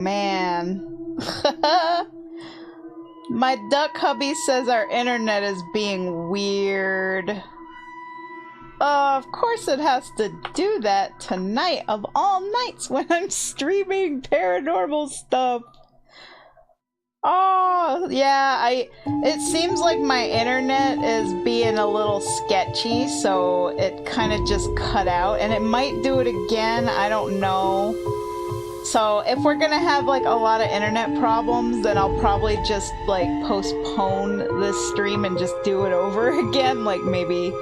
Man. My duck hubby says our internet is being weird. Of course it has to do that tonight of all nights when I'm streaming paranormal stuff. Oh, yeah, it seems like my internet is being a little sketchy, so it kind of just cut out, and it might do it again, I don't know. So if we're gonna have like a lot of internet problems, then I'll probably just like postpone this stream and just do it over again, like maybe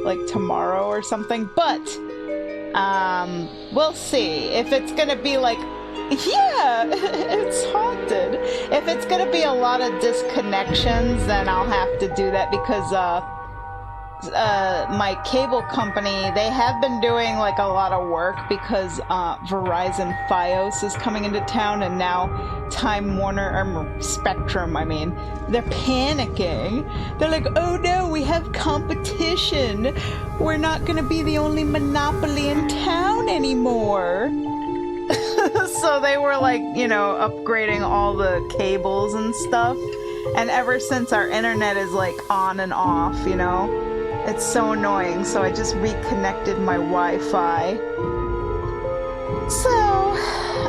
like tomorrow or something. But we'll see. If it's gonna be like, yeah, it's haunted. If it's gonna be a lot of disconnections, then I'll have to do that because my cable company, they have been doing like a lot of work because Verizon Fios is coming into town, and now Time Warner, or Spectrum, I mean, they're panicking. They're like, oh no, we have competition. We're not gonna be the only monopoly in town anymore. So they were like, you know, upgrading all the cables and stuff. And ever since, our internet is like on and off, you know? It's so annoying, so I just reconnected my Wi-Fi. So,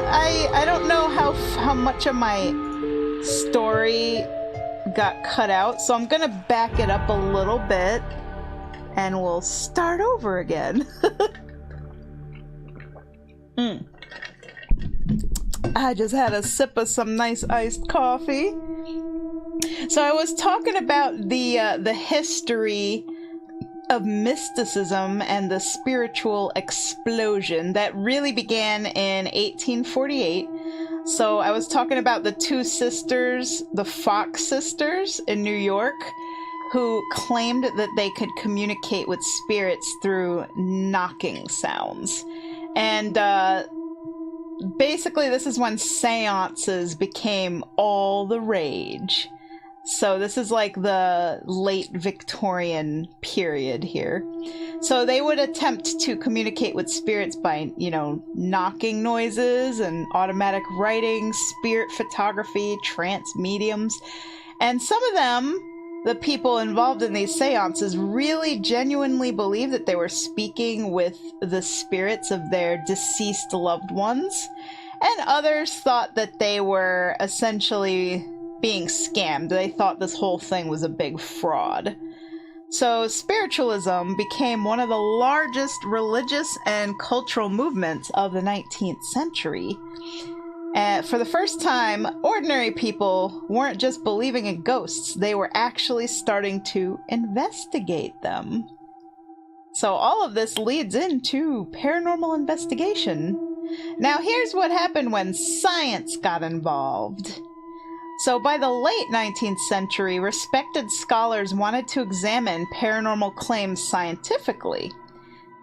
I don't know how much of my story got cut out, so I'm gonna back it up a little bit, and we'll start over again. I just had a sip of some nice iced coffee. So I was talking about the history of mysticism and the spiritual explosion that really began in 1848. So I was talking about the two sisters, the Fox sisters in New York, who claimed that they could communicate with spirits through knocking sounds. And basically this is when seances became all the rage. So this is like the late Victorian period here. So they would attempt to communicate with spirits by, you know, knocking noises and automatic writing, spirit photography, trance mediums. And some of them, the people involved in these seances, really genuinely believed that they were speaking with the spirits of their deceased loved ones. And others thought that they were essentially being scammed. They thought this whole thing was a big fraud. So spiritualism became one of the largest religious and cultural movements of the 19th century. For the first time, ordinary people weren't just believing in ghosts, they were actually starting to investigate them. So all of this leads into paranormal investigation. Now here's what happened when science got involved. So by the late 19th century, respected scholars wanted to examine paranormal claims scientifically.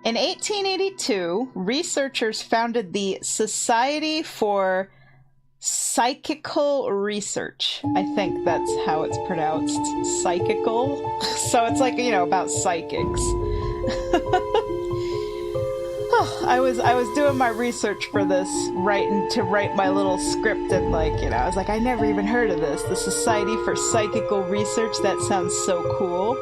In 1882, researchers founded the Society for Psychical Research. I think that's how it's pronounced. Psychical? So it's like, you know, about psychics. I was doing my research for this, to write my little script, and like, you know, I was like, I never even heard of this. The Society for Psychical Research, that sounds so cool.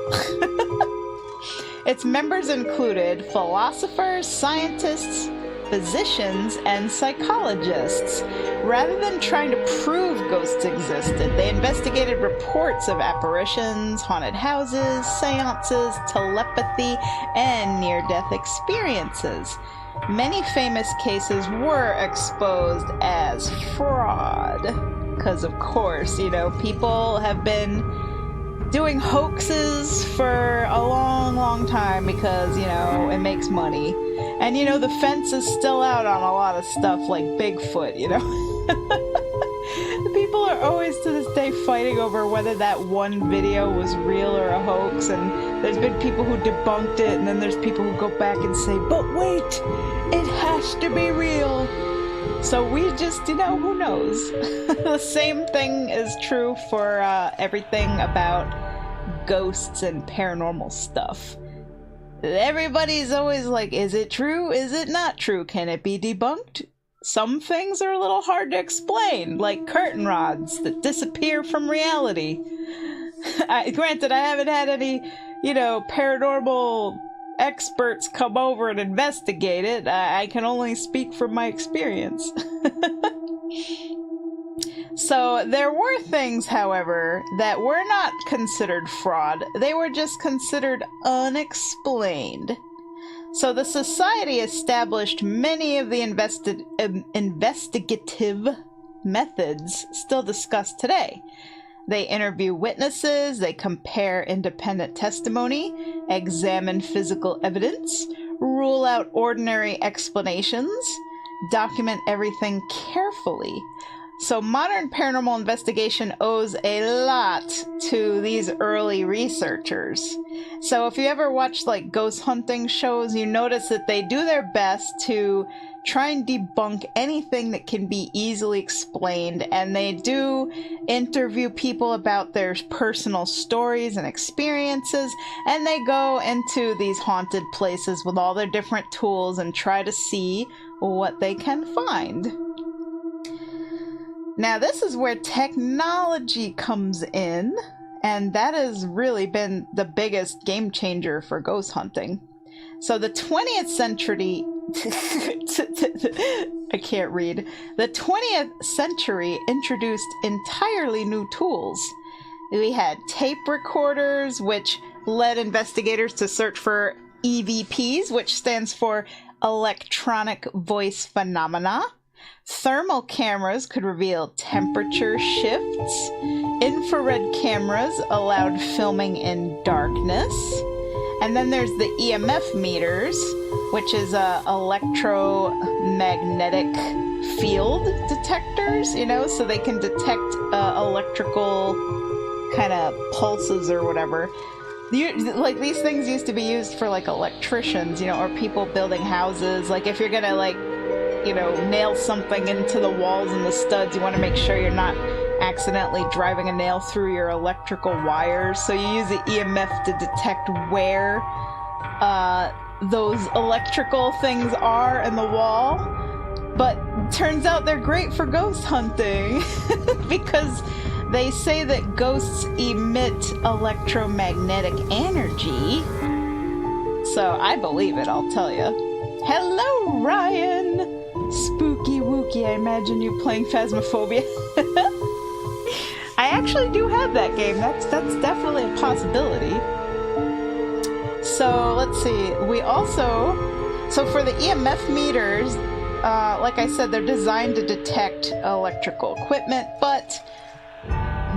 Its members included philosophers, scientists, physicians, and psychologists. Rather than trying to prove ghosts existed, they investigated reports of apparitions, haunted houses, seances, telepathy, and near-death experiences. Many famous cases were exposed as fraud. Because, of course, you know, people have been doing hoaxes for a long, long time because, you know, it makes money. And, you know, the fence is still out on a lot of stuff like Bigfoot, you know? People are always to this day fighting over whether that one video was real or a hoax, and there's been people who debunked it, and then there's people who go back and say, but wait, it has to be real. So we just, you know, who knows? The same thing is true for everything about ghosts and paranormal stuff. Everybody's always like, is it true? Is it not true? Can it be debunked? some things are a little hard to explain, like curtain rods that disappear from reality. Granted, I haven't had any, paranormal experts come over and investigate it. I can only speak from my experience. So there were things, however, that were not considered fraud. They were just considered unexplained. So the society established many of the investigative methods still discussed today. They interview witnesses, they compare independent testimony, examine physical evidence, rule out ordinary explanations, document everything carefully. So modern paranormal investigation owes a lot to these early researchers. So if you ever watch like ghost hunting shows, you notice that they do their best to try and debunk anything that can be easily explained, and they do interview people about their personal stories and experiences, and they go into these haunted places with all their different tools and try to see what they can find. Now, this is where technology comes in, and that has really been the biggest game changer for ghost hunting. So the 20th century... I can't read. The 20th century introduced entirely new tools. We had tape recorders, which led investigators to search for EVPs, which stands for electronic voice phenomena. Thermal cameras could reveal temperature shifts. Infrared cameras allowed filming in darkness. And then there's the EMF meters, which is electromagnetic field detectors, so they can detect electrical kind of pulses or whatever. Like, these things used to be used for like electricians, or people building houses. Like, if you're gonna nail something into the walls and the studs, you want to make sure you're not accidentally driving a nail through your electrical wires. So you use the EMF to detect where those electrical things are in the wall. But turns out they're great for ghost hunting because they say that ghosts emit electromagnetic energy. So I believe it, I'll tell you. Hello, Ryan! Spooky wookie, I imagine you playing Phasmophobia. I actually do have that game. That's definitely a possibility. So let's see. So for the EMF meters, like I said, they're designed to detect electrical equipment, but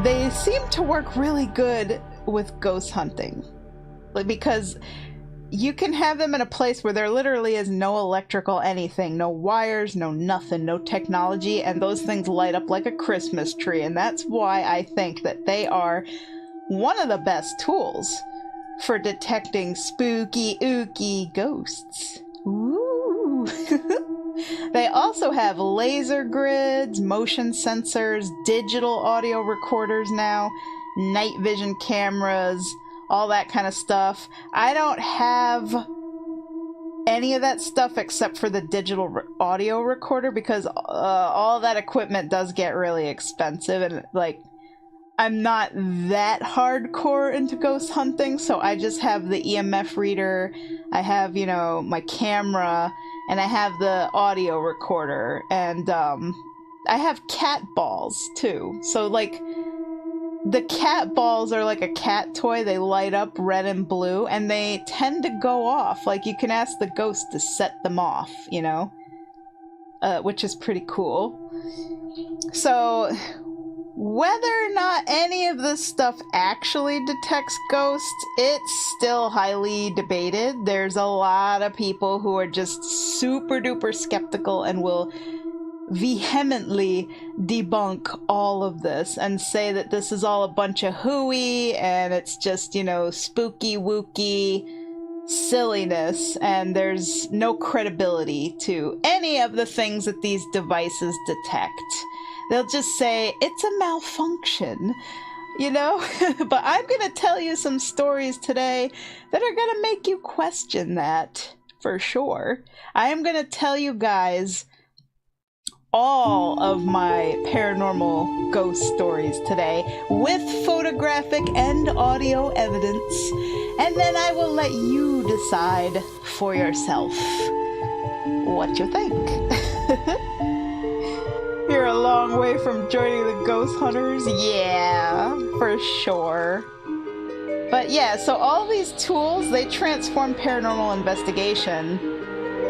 they seem to work really good with ghost hunting, because you can have them in a place where there literally is no electrical anything, no wires, no nothing, no technology, and those things light up like a Christmas tree. And that's why I think that they are one of the best tools for detecting spooky, ooky ghosts. Ooh. They also have laser grids, motion sensors, digital audio recorders now, night vision cameras, all that kind of stuff. I don't have any of that stuff except for the digital audio recorder, because all that equipment does get really expensive, and I'm not that hardcore into ghost hunting, so I just have the EMF reader, I have, my camera, and I have the audio recorder, and I have cat balls too. So the cat balls are like a cat toy. They light up red and blue, and they tend to go off. You can ask the ghost to set them off, which is pretty cool. So whether or not any of this stuff actually detects ghosts, it's still highly debated. There's a lot of people who are just super duper skeptical and will vehemently debunk all of this and say that this is all a bunch of hooey and it's just, spooky wooky silliness, and there's no credibility to any of the things that these devices detect. They'll just say it's a malfunction, but I'm gonna tell you some stories today that are gonna make you question that for sure. I am gonna tell you guys all of my paranormal ghost stories today with photographic and audio evidence, and then I will let you decide for yourself what you think. You're a long way from joining the ghost hunters? Yeah, for sure. But yeah, so all these tools, they transformed paranormal investigation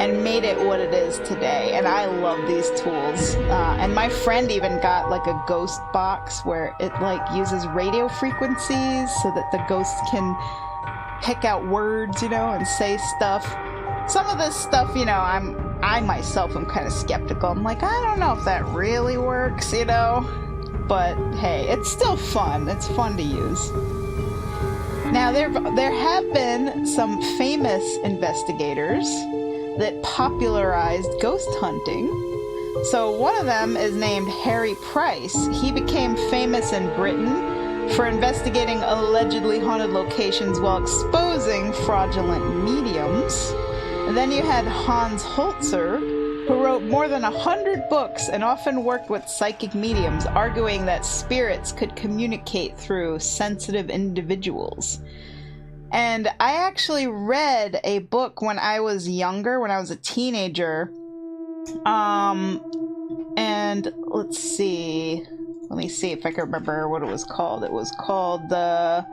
and made it what it is today, and I love these tools. And my friend even got like a ghost box where it like uses radio frequencies so that the ghosts can pick out words, you know, and say stuff. Some of this stuff, you know, I myself am kind of skeptical. I'm like, I don't know if that really works, you know, but hey, it's still fun. It's fun to use. Now, there have been some famous investigators that popularized ghost hunting. So one of them is named Harry Price. He became famous in Britain for investigating allegedly haunted locations while exposing fraudulent mediums. And then you had Hans Holzer, who wrote more than 100 books and often worked with psychic mediums, arguing that spirits could communicate through sensitive individuals. And I actually read a book when I was younger, when I was a teenager. And let's see. Let me see if I can remember what it was called. It was called The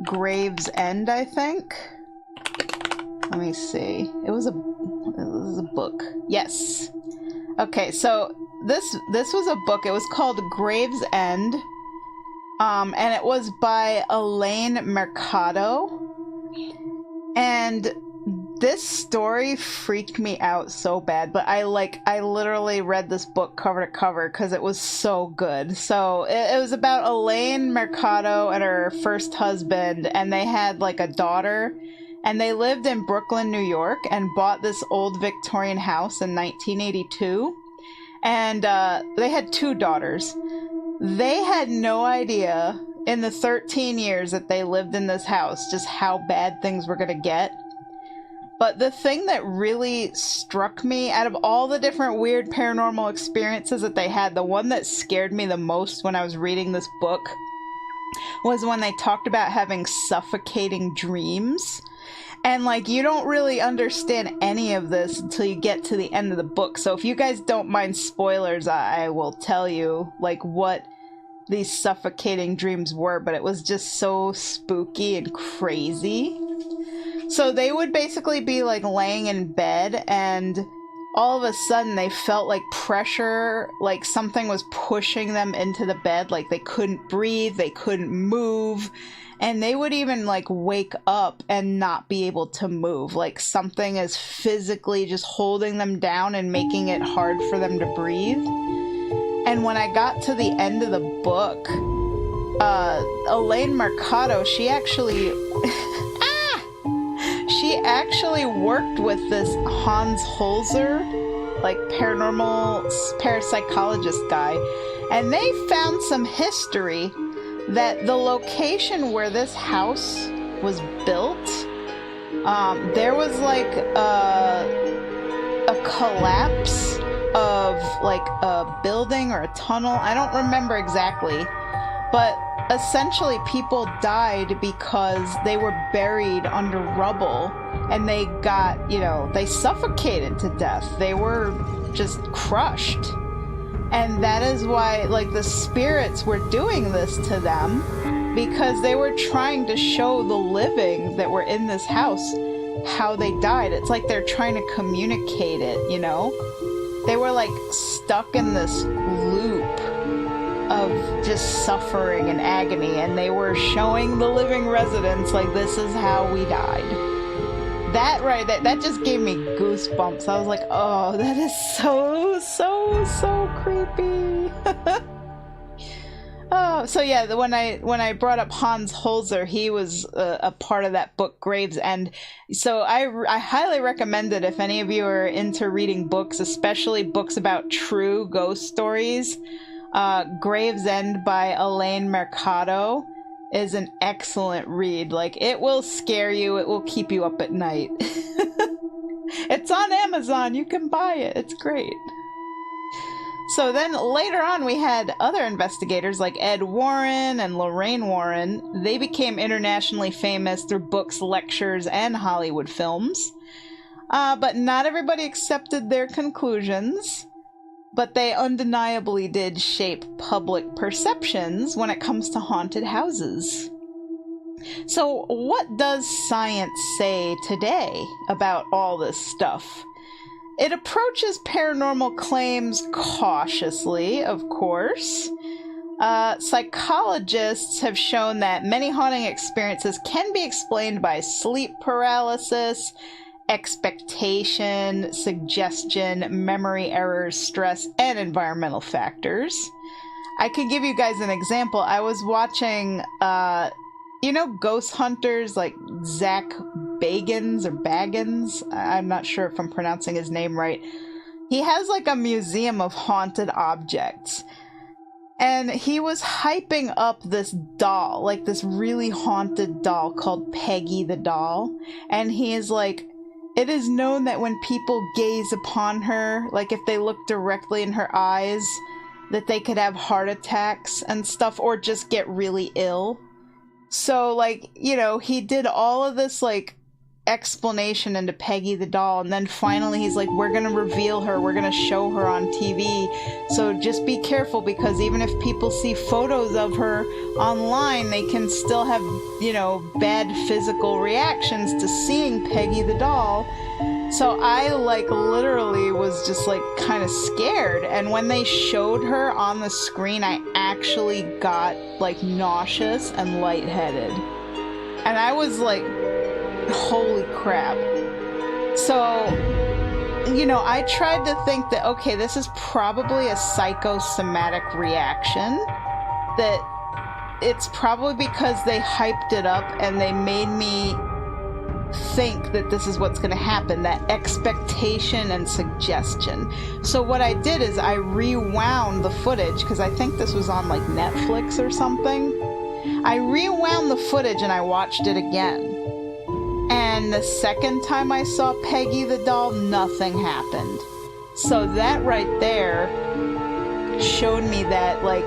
Grave's End, I think. Let me see. It was a book. Yes. Okay, so this was a book. It was called Grave's End. And it was by Elaine Mercado. And this story freaked me out so bad, but I literally read this book cover to cover because it was so good. So it was about Elaine Mercado and her first husband, and they had like a daughter, and they lived in Brooklyn, New York, and bought this old Victorian house in 1982. And they had 2 daughters. They had no idea in the 13 years that they lived in this house just how bad things were going to get. But the thing that really struck me, out of all the different weird paranormal experiences that they had, the one that scared me the most when I was reading this book was when they talked about having suffocating dreams. And like, you don't really understand any of this until you get to the end of the book. So if you guys don't mind spoilers, I will tell you like what these suffocating dreams were, but it was just so spooky and crazy. So they would basically be like laying in bed, and all of a sudden they felt like pressure, like something was pushing them into the bed, like they couldn't breathe, they couldn't move. And they would even like wake up and not be able to move. Like something is physically just holding them down and making it hard for them to breathe. And when I got to the end of the book, Elaine Mercado, she actually worked with this Hans Holzer, like paranormal parapsychologist guy. And they found some history that the location where this house was built, there was like a collapse of like a building or a tunnel. I don't remember exactly, but essentially people died because they were buried under rubble, and they got, you know, they suffocated to death. They were just crushed. And that is why, like, the spirits were doing this to them, because they were trying to show the living that were in this house how they died. It's like they're trying to communicate it, you know? They were, like, stuck in this loop of just suffering and agony, and they were showing the living residents, like, this is how we died. That that just gave me goosebumps. I was like, oh, that is so creepy. Oh, so yeah, when I brought up Hans Holzer, he was a part of that book, Grave's End. So I highly recommend it if any of you are into reading books, especially books about true ghost stories. Grave's End by Elaine Mercado is an excellent read. Like, it will scare you, it will keep you up at night. It's on Amazon, you can buy it, it's great. So then later on, we had other investigators like Ed Warren and Lorraine Warren. They became internationally famous through books, lectures, and Hollywood films. But not everybody accepted their conclusions. But they undeniably did shape public perceptions when it comes to haunted houses. So what does science say today about all this stuff? It approaches paranormal claims cautiously, of course. Psychologists have shown that many haunting experiences can be explained by sleep paralysis, expectation, suggestion, memory errors, stress, and environmental factors. I could give you guys an example. I was watching, ghost hunters like Zach Bagans or Baggins. I'm not sure if I'm pronouncing his name right. He has like a museum of haunted objects. And he was hyping up this doll, like this really haunted doll called Peggy the doll. And he is like, it is known that when people gaze upon her, like if they look directly in her eyes, that they could have heart attacks and stuff or just get really ill. So, like, he did all of this, like, explanation into Peggy the doll, and then finally he's like, we're gonna reveal her, we're gonna show her on TV, so just be careful, because even if people see photos of her online, they can still have, bad physical reactions to seeing Peggy the doll. So I, like, literally was just, like, kind of scared, and when they showed her on the screen, I actually got, like, nauseous and lightheaded. And I was like, holy crap. So, I tried to think that, okay, this is probably a psychosomatic reaction, that it's probably because they hyped it up and they made me think that this is what's going to happen, that expectation and suggestion. So what I did is I rewound the footage, because I think this was on like Netflix or something. I rewound the footage and I watched it again. And the second time I saw Peggy the doll, nothing happened. So that right there showed me that, like,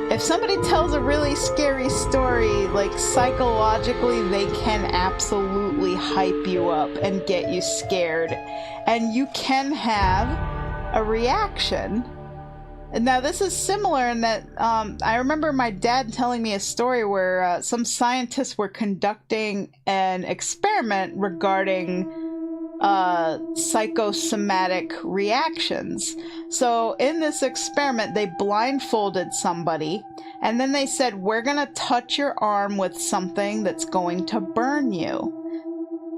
if somebody tells a really scary story, like, psychologically, they can absolutely hype you up and get you scared. And you can have a reaction. Now, this is similar in that I remember my dad telling me a story where some scientists were conducting an experiment regarding psychosomatic reactions. So in this experiment, they blindfolded somebody, and then they said, we're going to touch your arm with something that's going to burn you.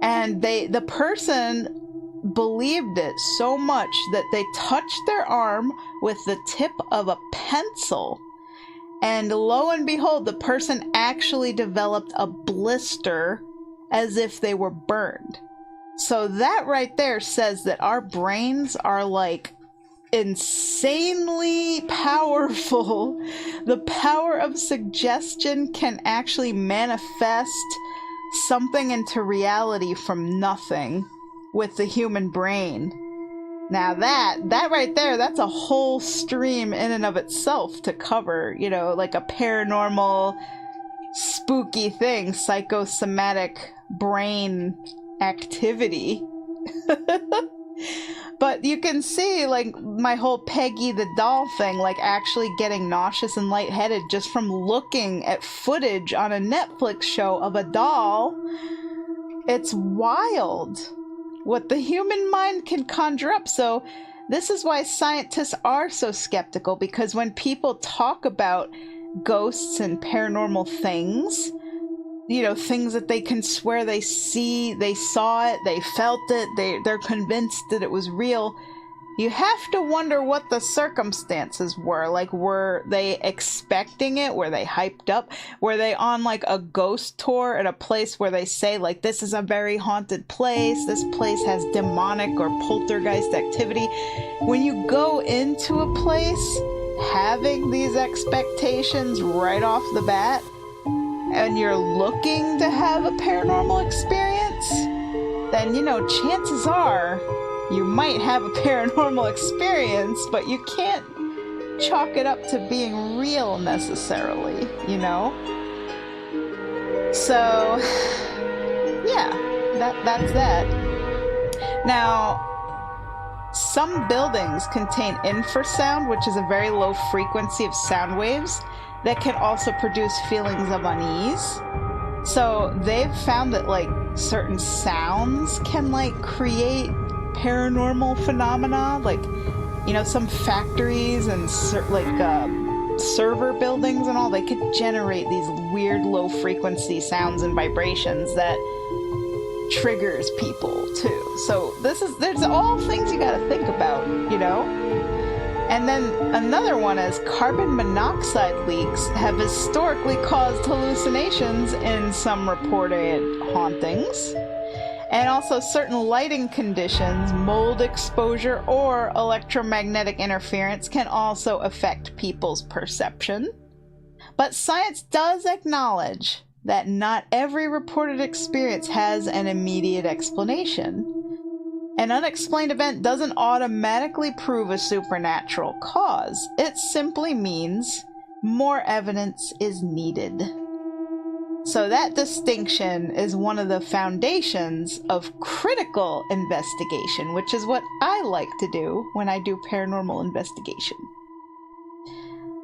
And the person believed it so much that they touched their arm with the tip of a pencil, and lo and behold, the person actually developed a blister as if they were burned. So that right there says that our brains are like insanely powerful. The power of suggestion can actually manifest something into reality from nothing with the human brain. Now that right there, that's a whole stream in and of itself to cover, like a paranormal, spooky thing, psychosomatic brain activity. But you can see, like, my whole Peggy the doll thing, like, actually getting nauseous and lightheaded just from looking at footage on a Netflix show of a doll. It's wild what the human mind can conjure up. So this is why scientists are so skeptical, because when people talk about ghosts and paranormal things, things that they can swear they saw it, they felt it, they're convinced that it was real, you have to wonder what the circumstances were. Like, were they expecting it? Were they hyped up? Were they on, like, a ghost tour at a place where they say, like, this is a very haunted place, this place has demonic or poltergeist activity? When you go into a place having these expectations right off the bat, and you're looking to have a paranormal experience, then, chances are you might have a paranormal experience, but you can't chalk it up to being real necessarily, you know? So, yeah, that's that. Now, some buildings contain infrasound, which is a very low frequency of sound waves that can also produce feelings of unease. So they've found that like certain sounds can like create paranormal phenomena, like, you know, some factories and server buildings and all, they could generate these weird low frequency sounds and vibrations that triggers people too. So there's all things you gotta think about, you know? And then another one is carbon monoxide leaks have historically caused hallucinations in some reported hauntings. And also certain lighting conditions, mold exposure, or electromagnetic interference can also affect people's perception. But science does acknowledge that not every reported experience has an immediate explanation. An unexplained event doesn't automatically prove a supernatural cause. It simply means more evidence is needed. So that distinction is one of the foundations of critical investigation, which is what I like to do when I do paranormal investigation.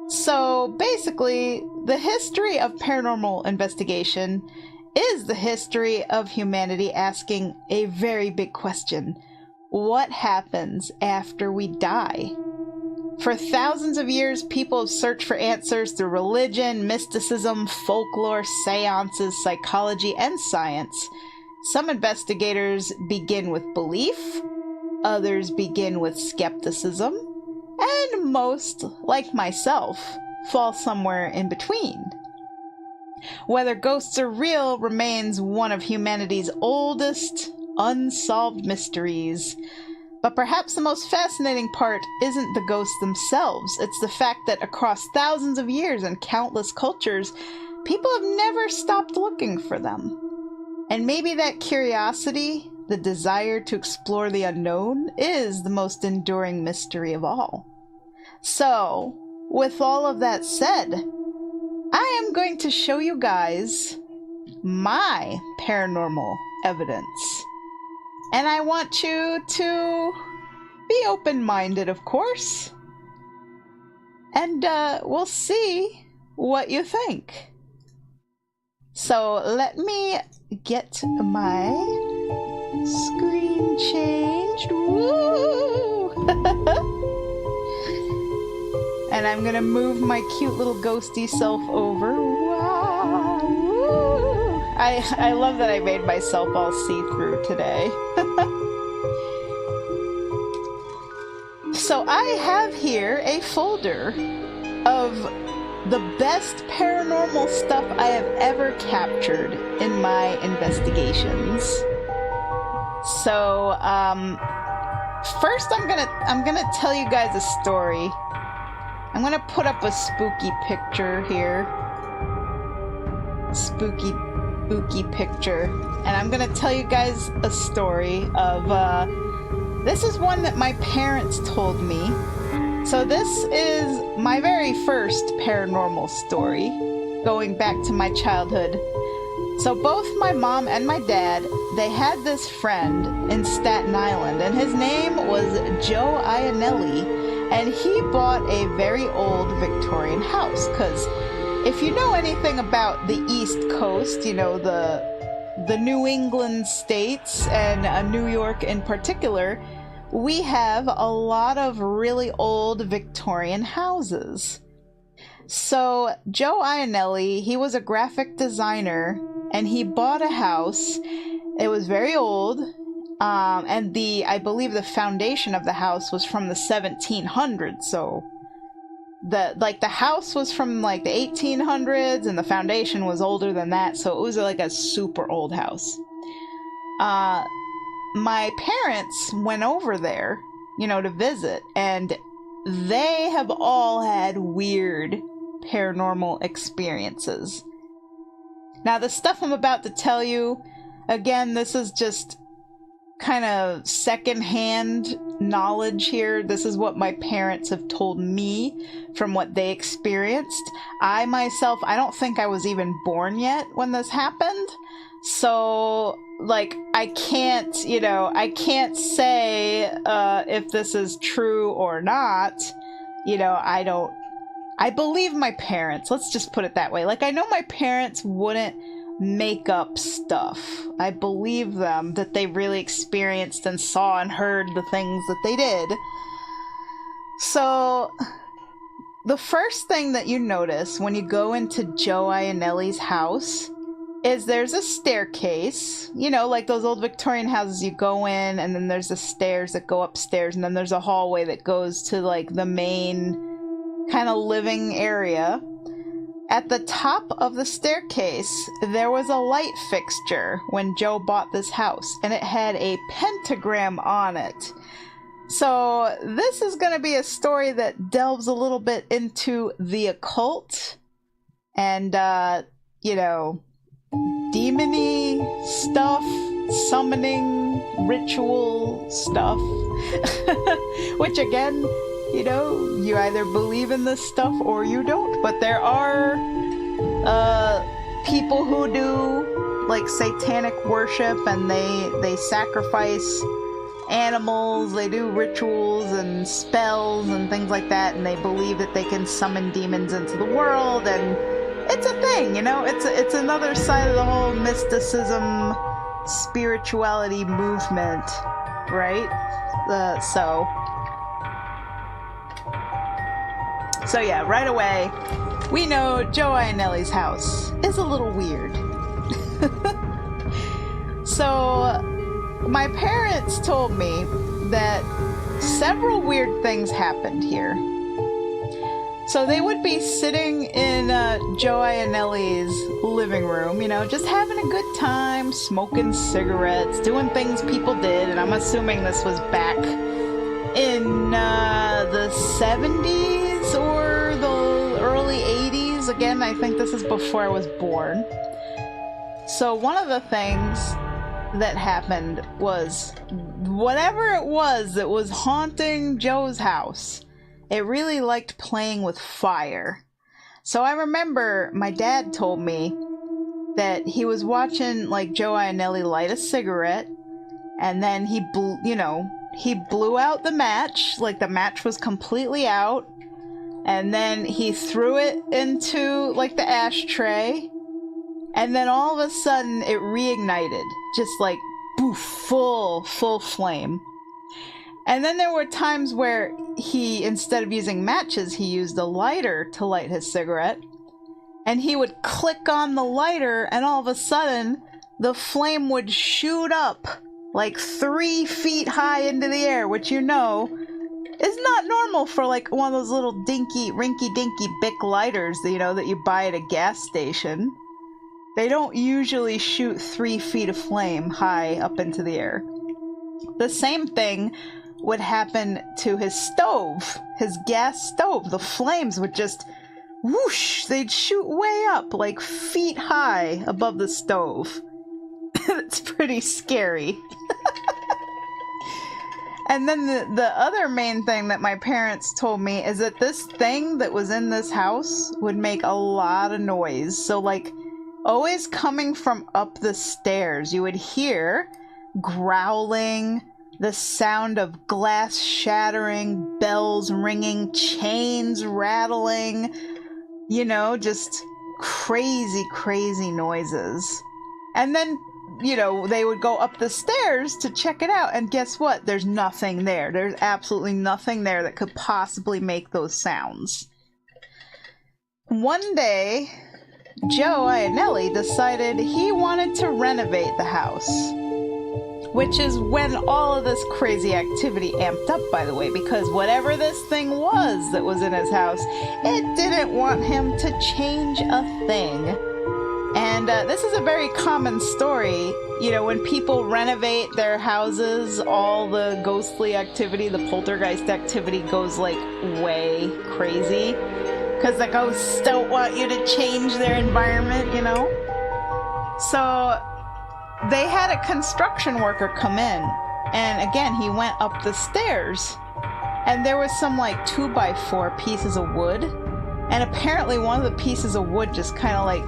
So basically, the history of paranormal investigation is the history of humanity asking a very big question. What happens after we die? For thousands of years, people have searched for answers through religion, mysticism, folklore, seances, psychology, and science. Some investigators begin with belief, others begin with skepticism, and most, like myself, fall somewhere in between. Whether ghosts are real remains one of humanity's oldest unsolved mysteries. But perhaps the most fascinating part isn't the ghosts themselves. It's the fact that across thousands of years and countless cultures, people have never stopped looking for them. And maybe that curiosity, the desire to explore the unknown, is the most enduring mystery of all. So, with all of that said, I am going to show you guys my paranormal evidence. And I want you to be open-minded, of course. And we'll see what you think. So let me get my screen changed. Woo! And I'm gonna move my cute little ghosty self over. Wow! Woo! I love that I made myself all see-through today. So I have here a folder of the best paranormal stuff I have ever captured in my investigations. So, first I'm gonna tell you guys a story. I'm gonna put up a spooky picture here. Spooky picture. And I'm gonna tell you guys a story of, this is one that my parents told me. So this is my very first paranormal story, going back to my childhood. So both my mom and my dad, they had this friend in Staten Island, and his name was Joe Iannelli, and he bought a very old Victorian house, because if you know anything about the East Coast, you know, the New England states, and New York in particular, we have a lot of really old Victorian houses. So Joe Iannelli, he was a graphic designer, and he bought a house. It was very old, and I believe the foundation of the house was from the 1700s, so the house was from like the 1800s, and the foundation was older than that, so it was like a super old house. My parents went over there, you know, to visit, and they have all had weird paranormal experiences. Now, the stuff I'm about to tell you, again, this is just kind of secondhand knowledge here. This is what my parents have told me from what they experienced. I myself, I don't think I was even born yet when this happened. So, like, I can't, you know, I can't say if this is true or not. You know, I believe my parents. Let's just put it that way. Like, I know my parents wouldn't make up stuff. I believe them that they really experienced and saw and heard the things that they did. So, the first thing that you notice when you go into Joe Ionelli's house is there's a staircase. You know, like those old Victorian houses, you go in and then there's the stairs that go upstairs and then there's a hallway that goes to like the main kind of living area. At the top of the staircase, there was a light fixture when Joe bought this house, and it had a pentagram on it. So this is going to be a story that delves a little bit into the occult and, you know, demon-y stuff, summoning, ritual stuff, which again, you know, you either believe in this stuff or you don't. But there are people who do like satanic worship, and they sacrifice animals, they do rituals and spells and things like that, and they believe that they can summon demons into the world, and it's a thing, you know, it's another side of the whole mysticism, spirituality movement, right? So yeah, right away, we know Joe Ionelli's house is a little weird. So, my parents told me that several weird things happened here. So they would be sitting in Joe Ionelli's living room, you know, just having a good time, smoking cigarettes, doing things people did, and I'm assuming this was back in the 70s or the early 80s. Again, I think this is before I was born. So one of the things that happened was whatever it was that was haunting Joe's house, it really liked playing with fire. So I remember my dad told me that he was watching like Joe Ionelli light a cigarette, and then he blew out the match, like the match was completely out, and then he threw it into like the ashtray, and then all of a sudden it reignited, just like poof, full flame. And then there were times where he, instead of using matches, he used a lighter to light his cigarette, and he would click on the lighter, and all of a sudden the flame would shoot up like 3 feet high into the air, which you know is not normal for like one of those little rinky-dinky Bic lighters that, you know, that you buy at a gas station. They don't usually shoot 3 feet of flame high up into the air. The same thing would happen to his stove, his gas stove. The flames would just whoosh, they'd shoot way up like feet high above the stove. It's pretty scary. And then the other main thing that my parents told me is that this thing that was in this house would make a lot of noise. So like always coming from up the stairs, you would hear growling, the sound of glass shattering, bells ringing, chains rattling, you know, just crazy noises. And then, you know, they would go up the stairs to check it out, and guess what? There's nothing there. There's absolutely nothing there that could possibly make those sounds. One day, Joe Ionelli decided he wanted to renovate the house, which is when all of this crazy activity amped up, by the way, because whatever this thing was that was in his house, it didn't want him to change a thing. And this is a very common story. You know, when people renovate their houses, all the ghostly activity, the poltergeist activity goes like way crazy. Because the ghosts don't want you to change their environment, you know? So they had a construction worker come in And again, he went up the stairs. And there was some like 2x4 pieces of wood. And apparently one of the pieces of wood just kind of like,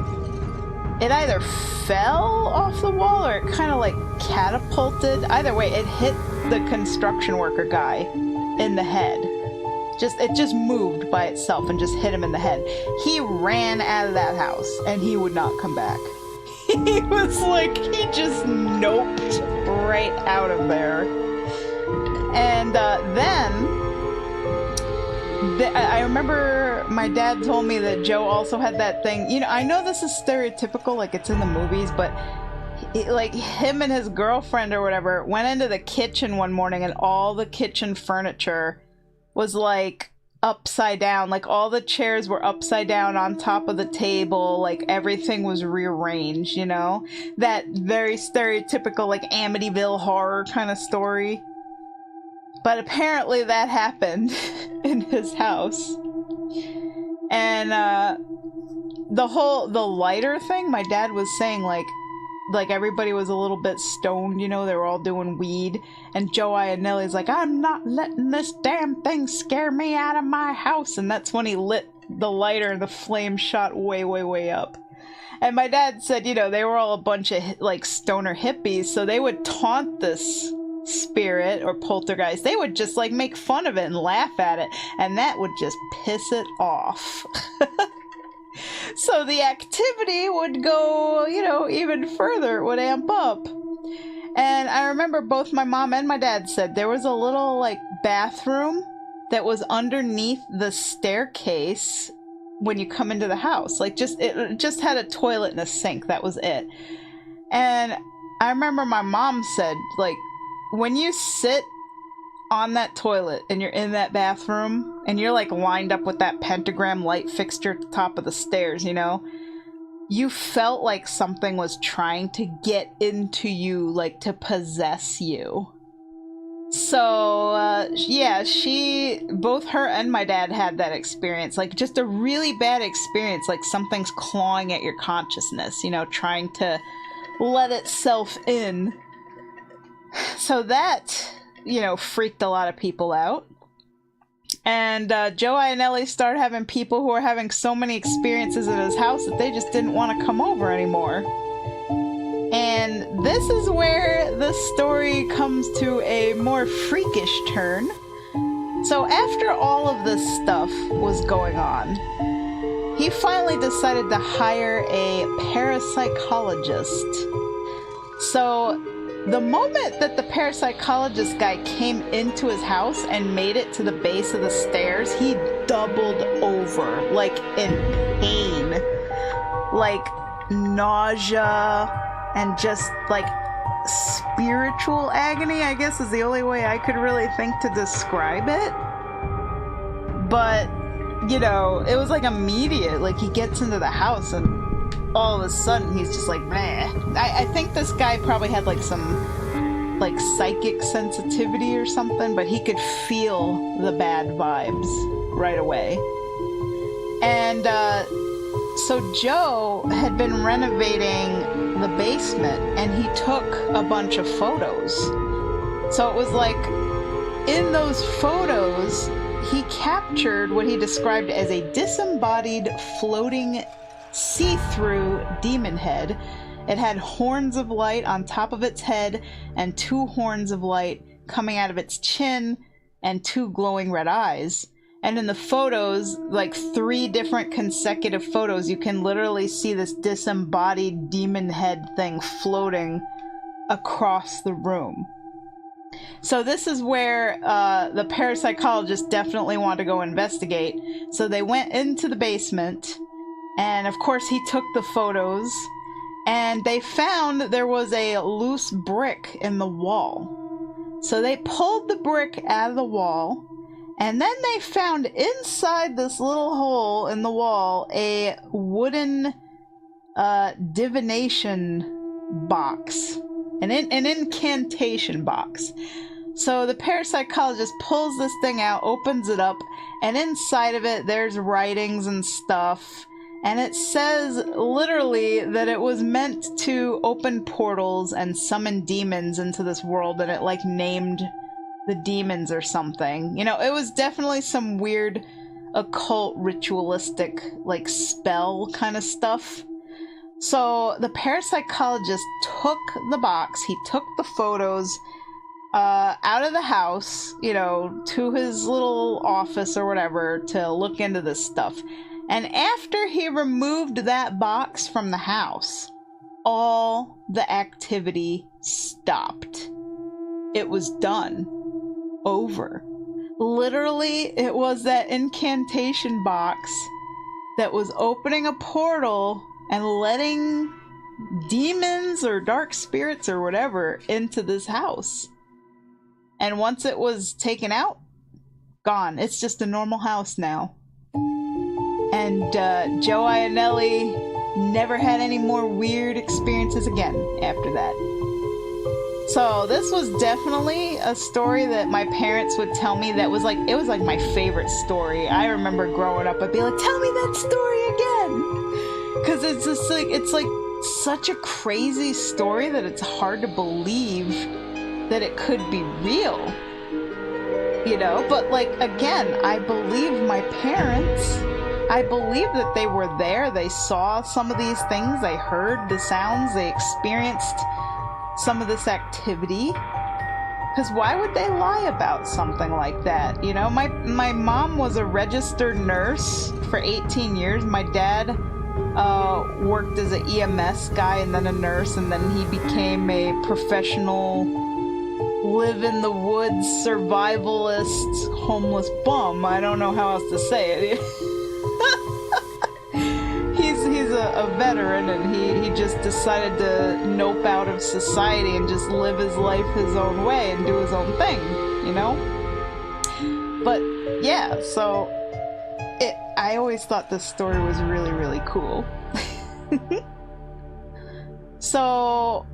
it either fell off the wall or it kind of like catapulted. Either way, it hit the construction worker guy in the head. It just moved by itself and just hit him in the head. He ran out of that house and he would not come back. He was like, he just noped right out of there. And then I remember my dad told me that Joe also had that thing. You know, I know this is stereotypical, like it's in the movies, but like him and his girlfriend or whatever went into the kitchen one morning and all the kitchen furniture was like upside down. Like all the chairs were upside down on top of the table. Like everything was rearranged, you know? That very stereotypical like Amityville horror kind of story. But apparently that happened in his house. And the lighter thing, my dad was saying like everybody was a little bit stoned, you know, they were all doing weed. And Joe Ionelli's like, I'm not letting this damn thing scare me out of my house. And that's when he lit the lighter and the flame shot way, way, way up. And my dad said, you know, they were all a bunch of like stoner hippies, so they would taunt this spirit or poltergeist. They would just like make fun of it and laugh at it, and that would just piss it off. So the activity would go, you know, even further, it would amp up. And I remember both my mom and my dad said there was a little like bathroom that was underneath the staircase when you come into the house. Like it just had a toilet and a sink, that was it. And I remember my mom said, like, when you sit on that toilet and you're in that bathroom and you're like lined up with that pentagram light fixture at the top of the stairs, you know, you felt like something was trying to get into you, like to possess you. So, yeah, both her and my dad had that experience, like just a really bad experience, like something's clawing at your consciousness, you know, trying to let itself in. So that, you know, freaked a lot of people out. And Joe Ionelli started having people who were having so many experiences at his house that they just didn't want to come over anymore. And this is where the story comes to a more freakish turn. So after all of this stuff was going on, he finally decided to hire a parapsychologist. So the moment that the parapsychologist guy came into his house and made it to the base of the stairs, he doubled over, like in pain, like nausea, and just like spiritual agony, I guess is the only way I could really think to describe it. But, you know, it was like immediate. Like he gets into the house and all of a sudden he's just like, bleh. I think this guy probably had like some like psychic sensitivity or something, but he could feel the bad vibes right away. And so Joe had been renovating the basement and he took a bunch of photos. So it was like in those photos he captured what he described as a disembodied floating see-through demon head. It had horns of light on top of its head and 2 horns of light coming out of its chin and 2 glowing red eyes. And in the photos, like 3 different consecutive photos, you can literally see this disembodied demon head thing floating across the room. So this is where the parapsychologist definitely wanted to go investigate. So they went into the basement, and of course he took the photos, and they found there was a loose brick in the wall. So they pulled the brick out of the wall, and then they found inside this little hole in the wall a wooden divination box, an incantation box. So the parapsychologist pulls this thing out, opens it up, and inside of it there's writings and stuff. And it says literally that it was meant to open portals and summon demons into this world, and it like named the demons or something. You know, it was definitely some weird occult ritualistic like spell kind of stuff. So the parapsychologist took the box, he took the photos out of the house, you know, to his little office or whatever to look into this stuff. And after he removed that box from the house, all the activity stopped. It was done. Over. Literally, it was that incantation box that was opening a portal and letting demons or dark spirits or whatever into this house. And once it was taken out, gone. It's just a normal house now. And Joe Ionelli never had any more weird experiences again after that. So this was definitely a story that my parents would tell me that was like, it was like my favorite story. I remember growing up, I'd be like, tell me that story again. Because it's just like, it's like such a crazy story that it's hard to believe that it could be real. You know, but like, again, I believe my parents. I believe that they were there, they saw some of these things, they heard the sounds, they experienced some of this activity. Because why would they lie about something like that? You know, my mom was a registered nurse for 18 years. My dad worked as an EMS guy and then a nurse, and then he became a professional live in the woods survivalist homeless bum. I don't know how else to say it. He's a veteran, and he just decided to nope out of society and just live his life his own way and do his own thing, you know? But yeah, so I always thought this story was really, really cool. So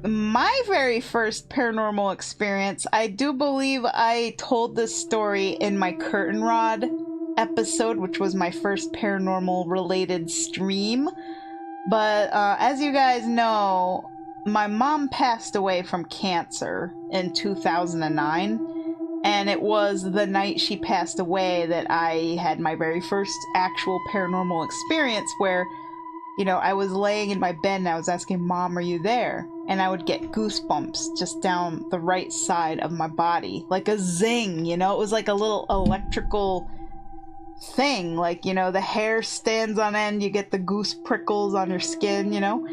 my very first paranormal experience, I do believe I told this story in my Curtain Rod episode, which was my first paranormal related stream. But as you guys know, my mom passed away from cancer in 2009, and it was the night she passed away that I had my very first actual paranormal experience where, you know, I was laying in my bed and I was asking, Mom, are you there? And I would get goosebumps just down the right side of my body, like a zing, you know? It was like a little electrical thing, like, you know, the hair stands on end, you get the goose prickles on your skin, you know?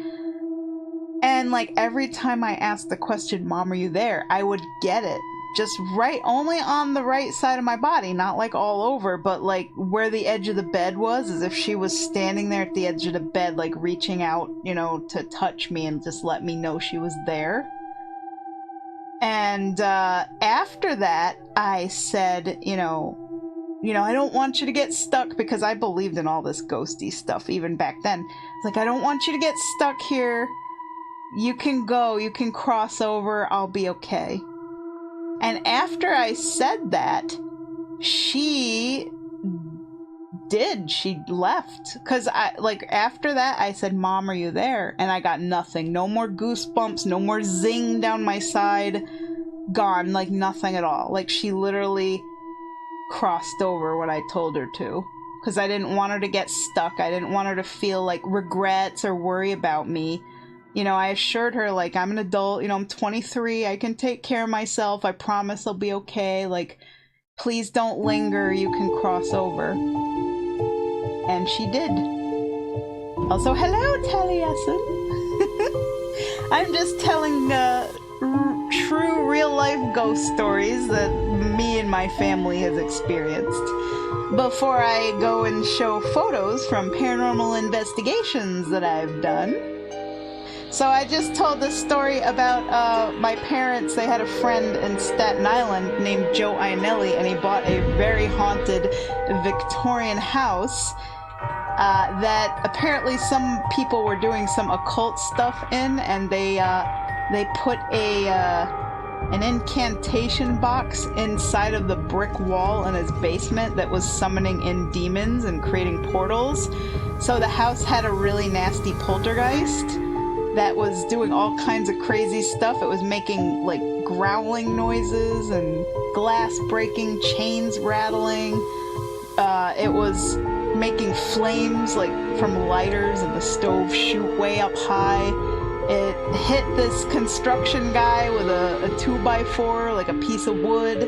And like every time I asked the question, Mom, are you there? I would get it just right, only on the right side of my body, not like all over, but like where the edge of the bed was, as if she was standing there at the edge of the bed, like reaching out, you know, to touch me and just let me know she was there. And after that, I said, you know, I don't want you to get stuck, because I believed in all this ghosty stuff even back then. It's like, I don't want you to get stuck here. You can go, you can cross over, I'll be okay. And after I said that, she left. Because after that, I said, Mom, are you there? And I got nothing. No more goosebumps, no more zing down my side. Gone, like nothing at all. Like she literally crossed over when I told her to, because I didn't want her to get stuck. I didn't want her to feel like regrets or worry about me. You know, I assured her, like, I'm an adult, you know, I'm 23, I can take care of myself, I promise I'll be okay, like, please don't linger, you can cross over. And she did. Also, hello, Taliesin. I'm just telling true real-life ghost stories that me and my family has experienced before I go and show photos from paranormal investigations that I've done. So I just told this story about my parents. They had a friend in Staten Island named Joe Ionelli, and he bought a very haunted Victorian house that apparently some people were doing some occult stuff in, and they put a an incantation box inside of the brick wall in his basement that was summoning in demons and creating portals. So the house had a really nasty poltergeist that was doing all kinds of crazy stuff. It was making like growling noises and glass breaking, chains rattling. It was making flames like from lighters and the stove shoot way up high. It hit this construction guy with a 2x4, like a piece of wood.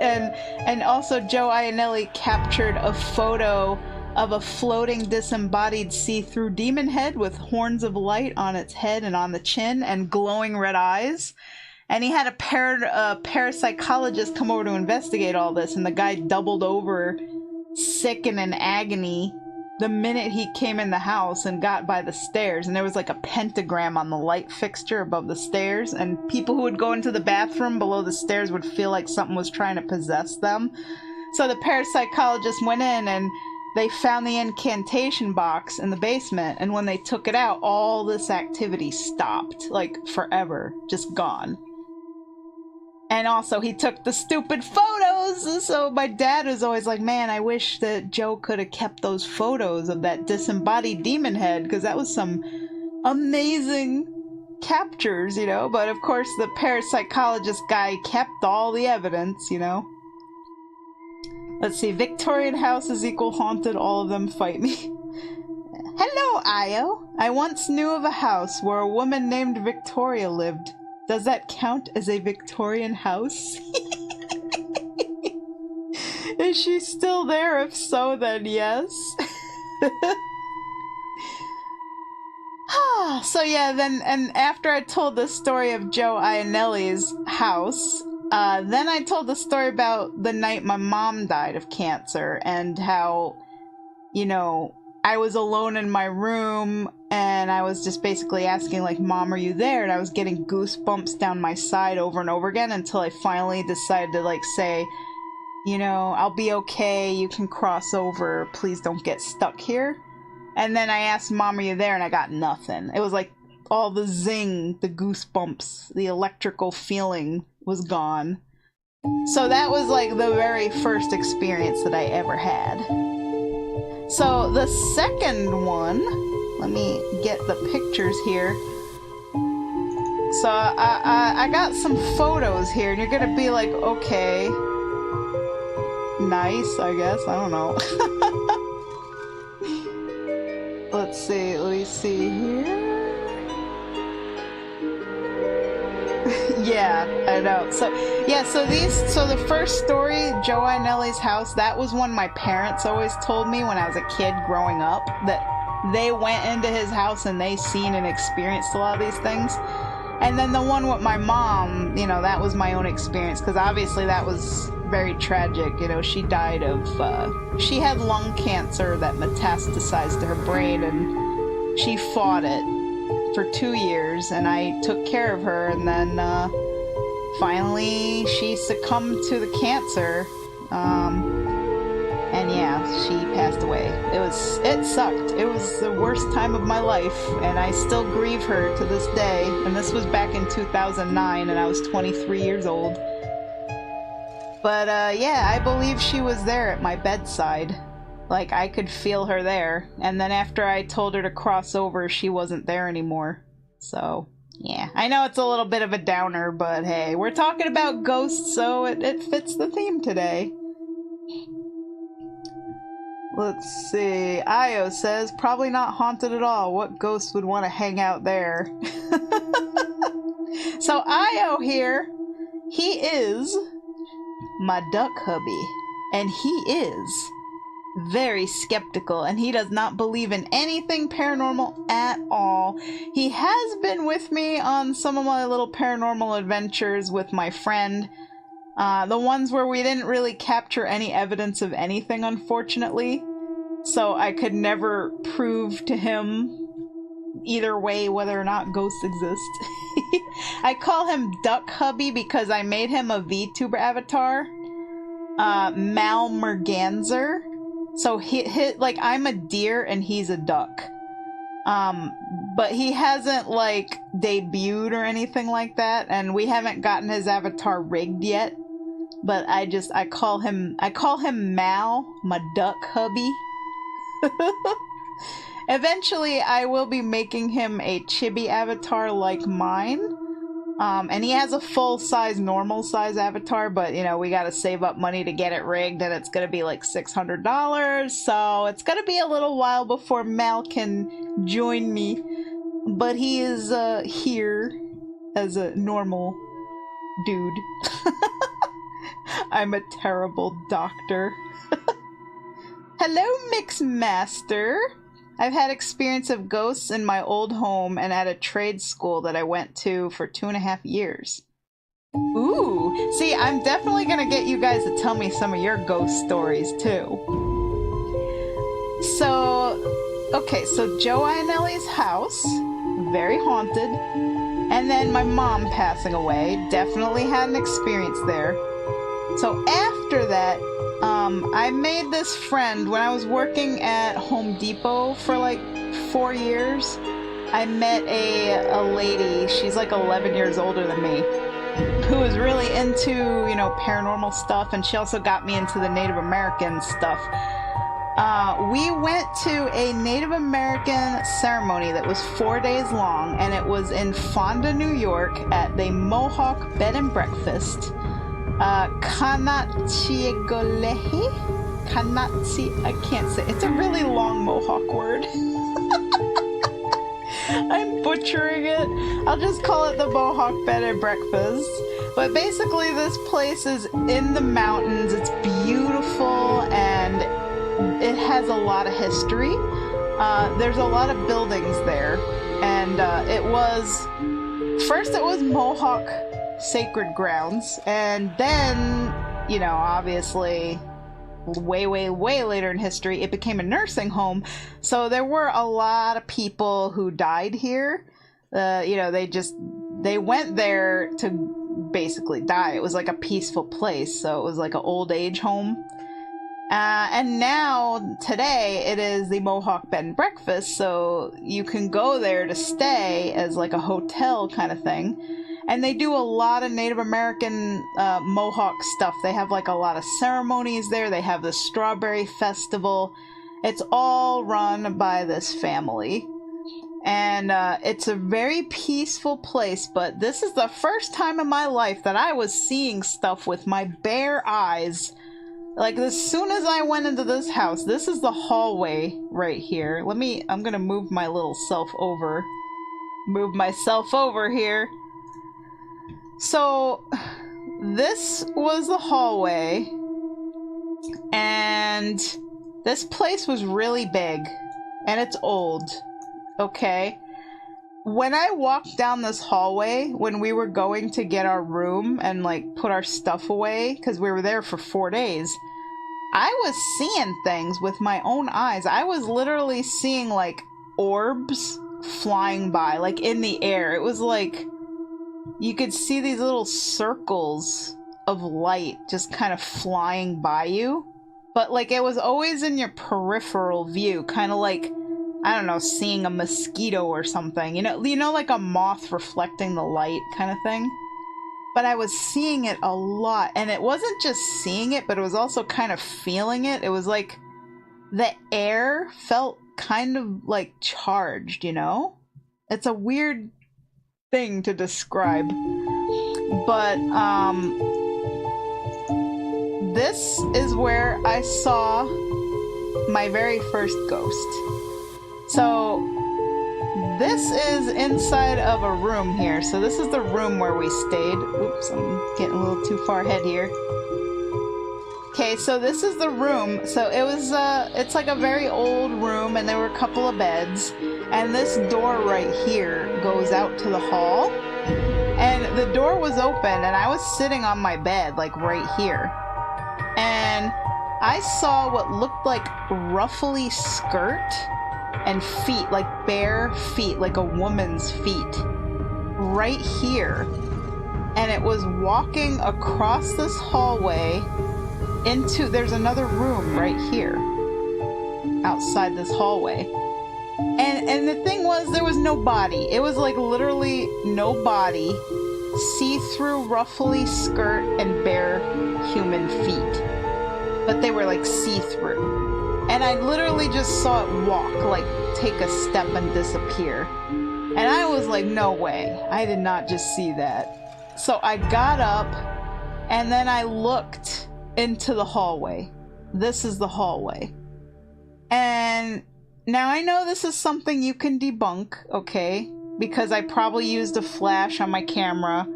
and also Joe Ionelli captured a photo of a floating disembodied see-through demon head with horns of light on its head and on the chin and glowing red eyes. And he had a parapsychologist come over to investigate all this, and the guy doubled over, sick and in agony, the minute he came in the house and got by the stairs. And there was like a pentagram on the light fixture above the stairs, and people who would go into the bathroom below the stairs would feel like something was trying to possess them. So the parapsychologist went in and they found the incantation box in the basement, and when they took it out, all this activity stopped, like forever, just gone. And also, he took the stupid photos, so my dad was always like, man, I wish that Joe could have kept those photos of that disembodied demon head, because that was some amazing captures, you know? But of course, the parapsychologist guy kept all the evidence, you know? Let's see, Victorian houses equal haunted, all of them fight me. Hello, Io. I once knew of a house where a woman named Victoria lived. Does that count as a Victorian house? Is she still there? If so, then yes. So yeah, then, and after I told the story of Joe Ionelli's house, then I told the story about the night my mom died of cancer and how, you know, I was alone in my room and I was just basically asking like, Mom, are you there? And I was getting goosebumps down my side over and over again until I finally decided to like say, you know, I'll be okay. You can cross over. Please don't get stuck here. And then I asked, Mom, are you there? And I got nothing. It was like all the zing, the goosebumps, the electrical feeling was gone. So that was like the very first experience that I ever had. So the second one, let me get the pictures here. So I got some photos here, and you're gonna be like, okay, nice, I guess, I don't know. Let's see, let me see here. Yeah, I know. So yeah, so the first story, Joe Ionelli's house, that was one my parents always told me when I was a kid growing up, that they went into his house and they seen and experienced a lot of these things. And then the one with my mom, you know, that was my own experience, because obviously that was very tragic. You know, she died of, she had lung cancer that metastasized to her brain, and she fought it for 2 years, and I took care of her, and then finally she succumbed to the cancer, and yeah, she passed away. It sucked. It was the worst time of my life, and I still grieve her to this day. And this was back in 2009, and I was 23 years old. But yeah, I believe she was there at my bedside. Like, I could feel her there. And then after I told her to cross over, she wasn't there anymore. So, yeah. I know it's a little bit of a downer, but hey, we're talking about ghosts, so it fits the theme today. Let's see. Io says, probably not haunted at all. What ghost would want to hang out there? So Io here, he is my duck hubby. And he is very skeptical, and he does not believe in anything paranormal at all. He has been with me on some of my little paranormal adventures with my friend. The ones where we didn't really capture any evidence of anything, unfortunately. So I could never prove to him either way whether or not ghosts exist. I call him Duck Hubby because I made him a VTuber avatar. Mal Merganzer. So he like, I'm a deer and he's a duck. But he hasn't like debuted or anything like that, and we haven't gotten his avatar rigged yet. But I call him Mal, my duck hubby. Eventually, I will be making him a chibi avatar like mine. And he has a full-size, normal-size avatar, but, you know, we gotta save up money to get it rigged, and it's gonna be like $600, so it's gonna be a little while before Mal can join me. But he is, here as a normal dude. I'm a terrible doctor. Hello, Mixmaster! I've had experience of ghosts in my old home and at a trade school that I went to for 2.5 years. Ooh, see, I'm definitely gonna get you guys to tell me some of your ghost stories too. So, okay, so Joe Ionelli's house, very haunted, and then my mom passing away, definitely had an experience there. So after that, I made this friend when I was working at Home Depot for like 4 years. I met a lady, she's like 11 years older than me, who was really into, you know, paranormal stuff, and she also got me into the Native American stuff. We went to a Native American ceremony that was 4 days long, and it was in Fonda, New York at the Mohawk Bed and Breakfast. Kanatchiegolehi? I can't say. It's a really long Mohawk word. I'm butchering it. I'll just call it the Mohawk Bed and Breakfast. But basically this place is in the mountains. It's beautiful and it has a lot of history. There's a lot of buildings there. And it was Mohawk sacred grounds, and then, you know, obviously way later in history it became a nursing home, so there were a lot of people who died here. You know, they went there to basically die. It was like a peaceful place, so it was like an old age home. And now today it is the Mohawk Bed and Breakfast, so you can go there to stay as like a hotel kind of thing. And they do a lot of Native American Mohawk stuff. They have like a lot of ceremonies there. They have the Strawberry Festival. It's all run by this family. And it's a very peaceful place, but this is the first time in my life that I was seeing stuff with my bare eyes. Like, as soon as I went into this house, this is the hallway right here. I'm gonna move my little self over. Move myself over here. So, this was the hallway, and this place was really big, and it's old, okay? When I walked down this hallway, when we were going to get our room and, like, put our stuff away, because we were there for 4 days, I was seeing things with my own eyes. I was literally seeing, like, orbs flying by, like, in the air. It was like... you could see these little circles of light just kind of flying by you. But, like, it was always in your peripheral view. Kind of like, I don't know, seeing a mosquito or something. You know, like a moth reflecting the light kind of thing? But I was seeing it a lot. And it wasn't just seeing it, but it was also kind of feeling it. It was like the air felt kind of, like, charged, you know? It's a weird thing to describe, but this is where I saw my very first ghost. So this is inside of a room here. So this is the room where we stayed. Oops, I'm getting a little too far ahead here. Okay, so this is the room. So it was it's like a very old room, and there were a couple of beds. And this door right here goes out to the hall. And the door was open, and I was sitting on my bed, like right here. And I saw what looked like ruffly skirt and feet, like bare feet, like a woman's feet, right here. And it was walking across this hallway into, there's another room right here, outside this hallway. And the thing was, there was no body. It was like literally no body, see-through ruffly skirt and bare human feet. But they were like see-through. And I literally just saw it walk, like take a step and disappear. And I was like, no way. I did not just see that. So I got up and then I looked into the hallway. This is the hallway. And now I know this is something you can debunk, okay? Because I probably used a flash on my camera.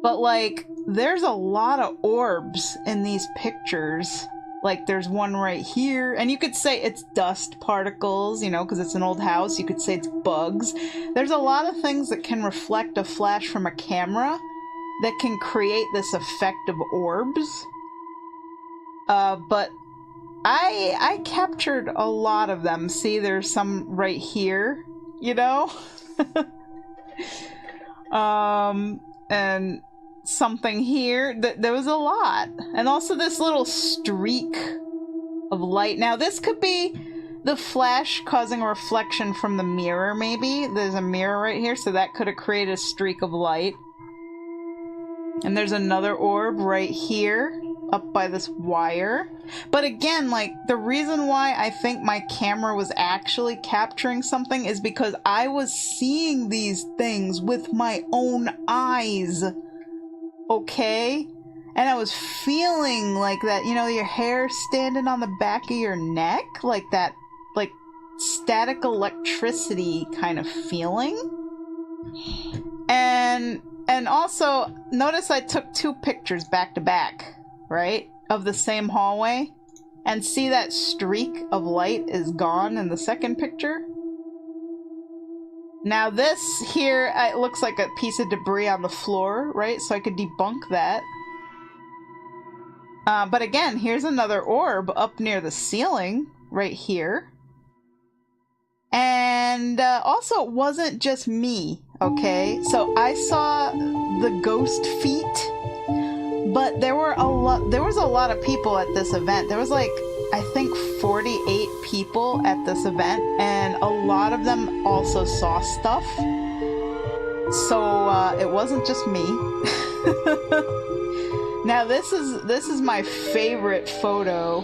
But like, there's a lot of orbs in these pictures. Like there's one right here, and you could say it's dust particles, you know, because it's an old house. You could say it's bugs. There's a lot of things that can reflect a flash from a camera that can create this effect of orbs. But I captured a lot of them. See, there's some right here, you know? And something here. There was a lot. And also this little streak of light. Now this could be the flash causing a reflection from the mirror, maybe. There's a mirror right here, so that could have created a streak of light. And there's another orb right here, up by this wire. But again, like, the reason why I think my camera was actually capturing something is because I was seeing these things with my own eyes. Okay? And I was feeling like that, you know, your hair standing on the back of your neck, like that, like, static electricity kind of feeling. And also, notice I took 2 pictures back to back, right? Of the same hallway. And see that streak of light is gone in the second picture? Now this here, it looks like a piece of debris on the floor, right? So I could debunk that. But again, here's another orb up near the ceiling, right here. And also, it wasn't just me, okay? So I saw the ghost feet, but there was a lot of people at this event. There was like, I think 48 people at this event, and a lot of them also saw stuff. So it wasn't just me. Now this is my favorite photo.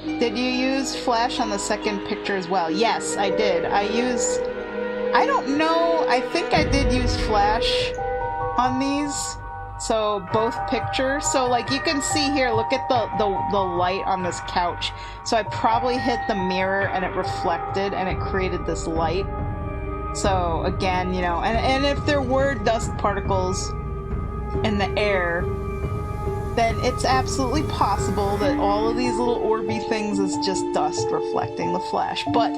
Did you use flash on the second picture as well? Yes, I did. I don't know, I think I did use flash on these. So both pictures. So like you can see here, look at the light on this couch. So I probably hit the mirror and it reflected and it created this light. So again, you know, and if there were dust particles in the air, then it's absolutely possible that all of these little orby things is just dust reflecting the flash. But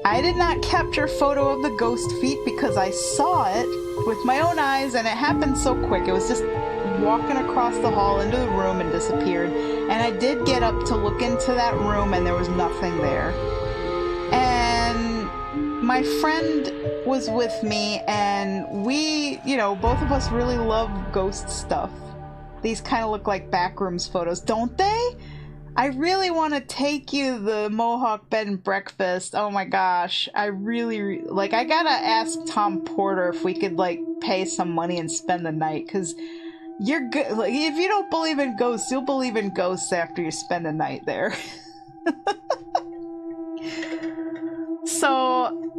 I did not capture a photo of the ghost feet because I saw it with my own eyes and it happened so quick. It was just walking across the hall into the room and disappeared. And I did get up to look into that room and there was nothing there. And my friend was with me and we, you know, both of us really love ghost stuff. These kind of look like backrooms photos, don't they? I really want to take you to the Mohawk Bed and Breakfast. Oh my gosh. I really, like, I gotta ask Tom Porter if we could, like, pay some money and spend the night, because you're good. Like, if you don't believe in ghosts, you'll believe in ghosts after you spend a night there. So,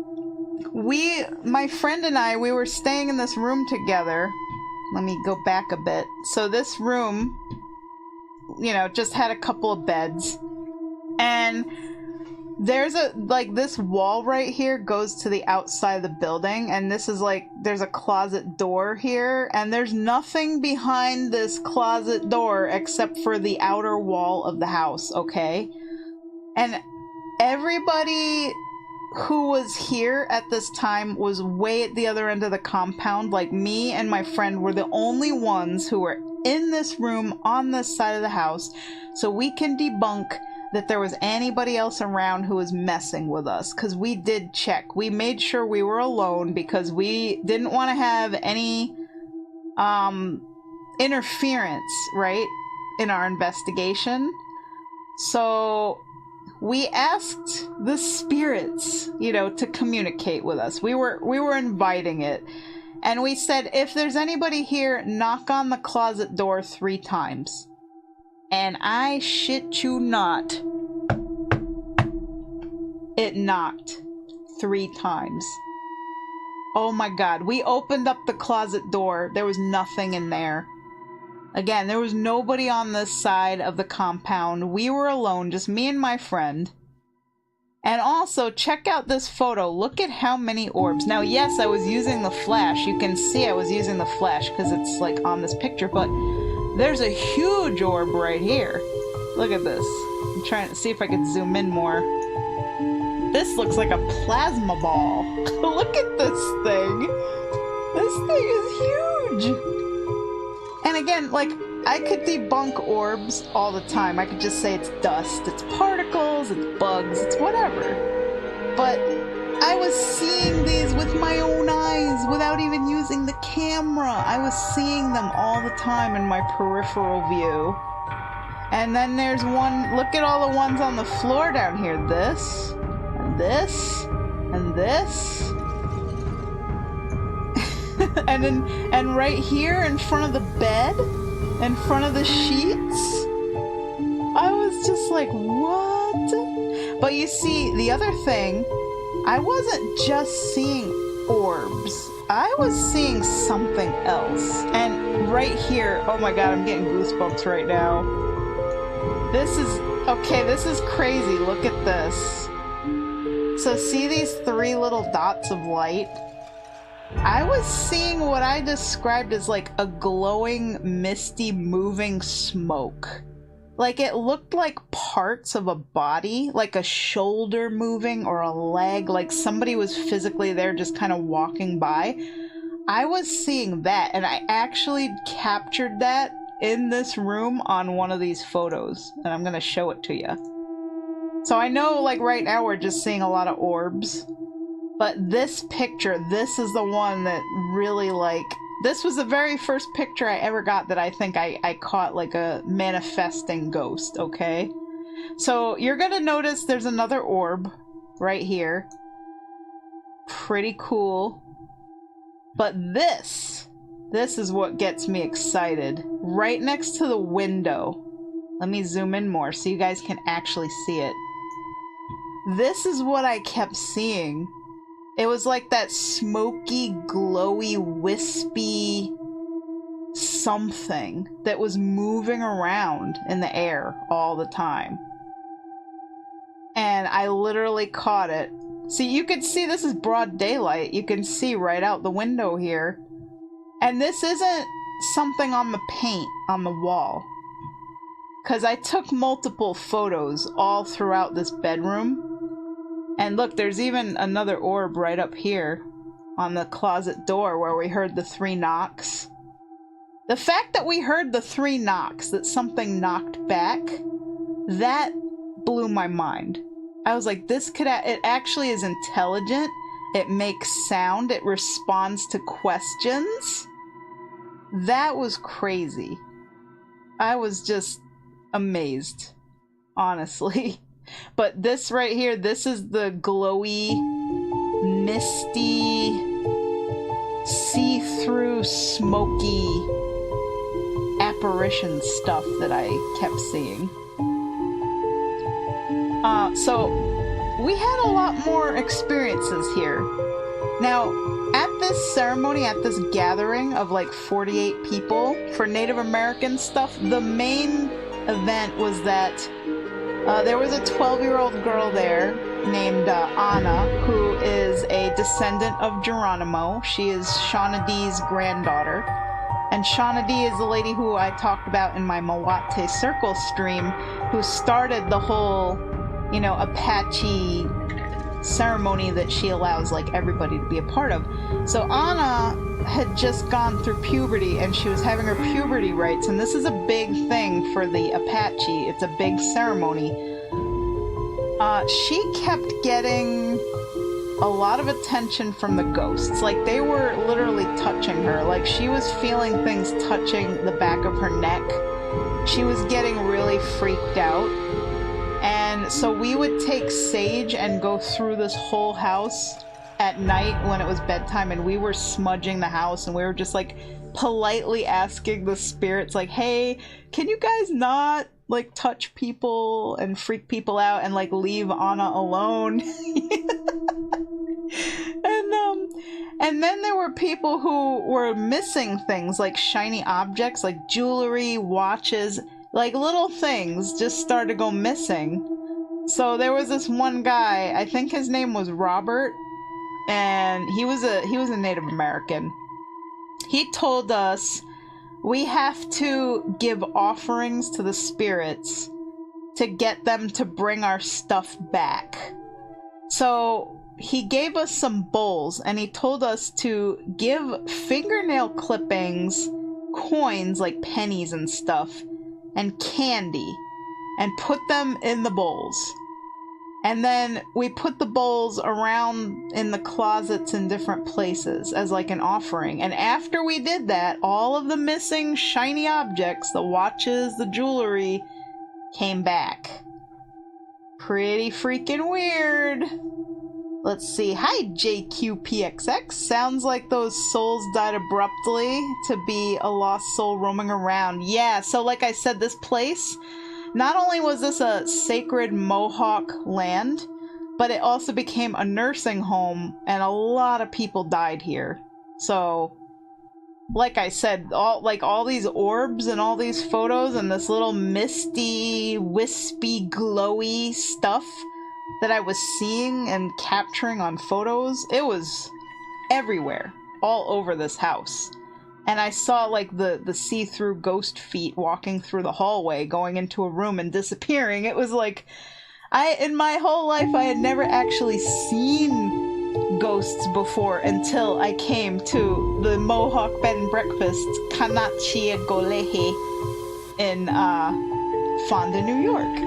my friend and I, we were staying in this room together. Let me go back a bit. So this room, you know, just had a couple of beds. And there's this wall right here goes to the outside of the building. And this is like, there's a closet door here. And there's nothing behind this closet door except for the outer wall of the house, okay? And everybody who was here at this time was way at the other end of the compound. Like, me and my friend were the only ones who were in this room on this side of the house, so we can debunk that there was anybody else around who was messing with us, because we did check. We made sure we were alone because we didn't want to have any interference, right, in our investigation. So we asked the spirits, you know, to communicate with us. We were inviting it. And we said, if there's anybody here, knock on the closet door 3 times. And I shit you not, it knocked 3 times. Oh my god, we opened up the closet door. There was nothing in there. Again, there was nobody on this side of the compound. We were alone, just me and my friend. And also, check out this photo. Look at how many orbs. Now, yes, I was using the flash. You can see I was using the flash because it's like on this picture, but there's a huge orb right here. Look at this. I'm trying to see if I can zoom in more. This looks like a plasma ball. Look at this thing. This thing is huge. And again, like, I could debunk orbs all the time. I could just say it's dust, it's particles, it's bugs, it's whatever. But I was seeing these with my own eyes without even using the camera. I was seeing them all the time in my peripheral view. And then there's one, look at all the ones on the floor down here. This, and this, and this. and right here in front of the bed, in front of the sheets, I was just like, what? But you see, the other thing, I wasn't just seeing orbs. I was seeing something else. And right here, oh my god, I'm getting goosebumps right now. This is, okay, this is crazy. Look at this. So see these 3 little dots of light? I was seeing what I described as like a glowing, misty, moving smoke. Like it looked like parts of a body, like a shoulder moving or a leg, like somebody was physically there just kind of walking by. I was seeing that, and I actually captured that in this room on one of these photos, and I'm gonna show it to you. So I know like right now we're just seeing a lot of orbs. But this picture, this is the one that really, like, this was the very first picture I ever got that I think I caught, like, a manifesting ghost, okay? So you're gonna notice there's another orb right here. Pretty cool. But this is what gets me excited. Right next to the window. Let me zoom in more so you guys can actually see it. This is what I kept seeing. It was like that smoky, glowy, wispy something that was moving around in the air all the time. And I literally caught it. See, you can see this is broad daylight. You can see right out the window here. And this isn't something on the paint on the wall. Because I took multiple photos all throughout this bedroom. And look, there's even another orb right up here on the closet door where we heard the 3 knocks. The fact that we heard the 3 knocks, that something knocked back, that blew my mind. I was like, this could, it actually is intelligent. It makes sound. It responds to questions. That was crazy. I was just amazed, honestly. But this right here, this is the glowy, misty, see-through, smoky apparition stuff that I kept seeing. So we had a lot more experiences here. Now, at this ceremony, at this gathering of like 48 people for Native American stuff, the main event was that there was a 12-year-old girl there named Anna, who is a descendant of Geronimo. She is Shauna D's granddaughter. And Shauna D is the lady who I talked about in my Mawate Circle stream, who started the whole, you know, Apache ceremony that she allows like everybody to be a part of. So Anna had just gone through puberty and she was having her puberty rites, and this is a big thing for the Apache. It's a big ceremony. She kept getting a lot of attention from the ghosts. Like, they were literally touching her. Like, she was feeling things touching the back of her neck. She was getting really freaked out. And And so we would take sage and go through this whole house at night when it was bedtime, and we were smudging the house, and we were just like politely asking the spirits like, hey, can you guys not like touch people and freak people out and like leave Anna alone? And then there were people who were missing things like shiny objects like jewelry, watches, like little things just started to go missing. So there was this one guy, I think his name was Robert, and he was a Native American. He told us we have to give offerings to the spirits to get them to bring our stuff back. So he gave us some bowls, and he told us to give fingernail clippings, coins like pennies and stuff, and candy, and put them in the bowls. And then we put the bowls around in the closets in different places as like an offering. And after we did that, all of the missing shiny objects, the watches, the jewelry, came back. Pretty freaking weird. Let's see. Hi, JQPXX. Sounds like those souls died abruptly to be a lost soul roaming around. Yeah, so like I said, this place, not only was this a sacred Mohawk land, but it also became a nursing home, and a lot of people died here. So, like I said, all these orbs and all these photos and this little misty, wispy, glowy stuff that I was seeing and capturing on photos, it was everywhere, all over this house. And I saw like the see-through ghost feet walking through the hallway, going into a room and disappearing. It was like, in my whole life, I had never actually seen ghosts before until I came to the Mohawk Bed and Breakfast, Kanachi Golehe, in Fonda, New York.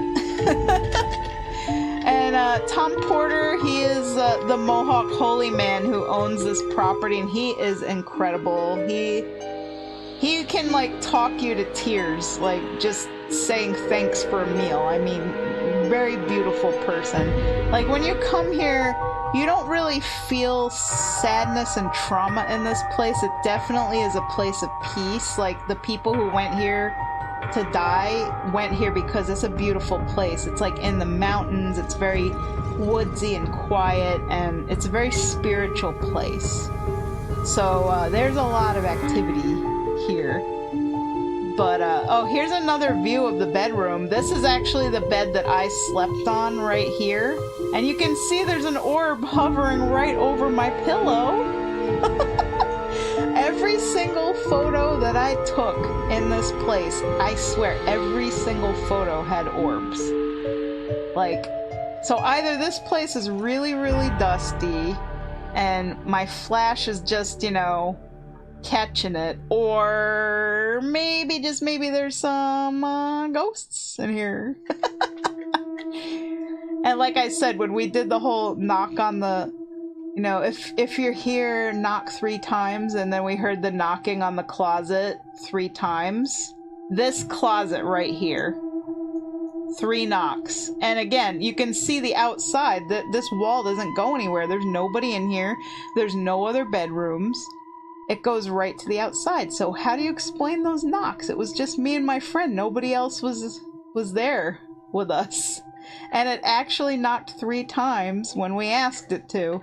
And Tom Porter, he is the Mohawk holy man who owns this property, and he is incredible. He can like talk you to tears, like just saying thanks for a meal. I mean, very beautiful person. Like when you come here, you don't really feel sadness and trauma in this place. It definitely is a place of peace. Like the people who went here to die went here because it's a beautiful place. It's like in the mountains, it's very woodsy and quiet, and it's a very spiritual place. So there's a lot of activity here. But oh, here's another view of the bedroom. This is actually the bed that I slept on right here, and you can see there's an orb hovering right over my pillow. Every single photo that I took in this place, I swear every single photo had orbs. Like, so either this place is really, really dusty and my flash is just, you know, catching it, or maybe, just maybe, there's some ghosts in here. And like I said, when we did the whole knock on the, you know, if you're here, knock 3 times, and then we heard the knocking on the closet 3 times. This closet right here, 3 knocks. And again, you can see the outside, that this wall doesn't go anywhere. There's nobody in here. There's no other bedrooms. It goes right to the outside. So how do you explain those knocks? It was just me and my friend. Nobody else was there with us. And it actually knocked 3 times when we asked it to.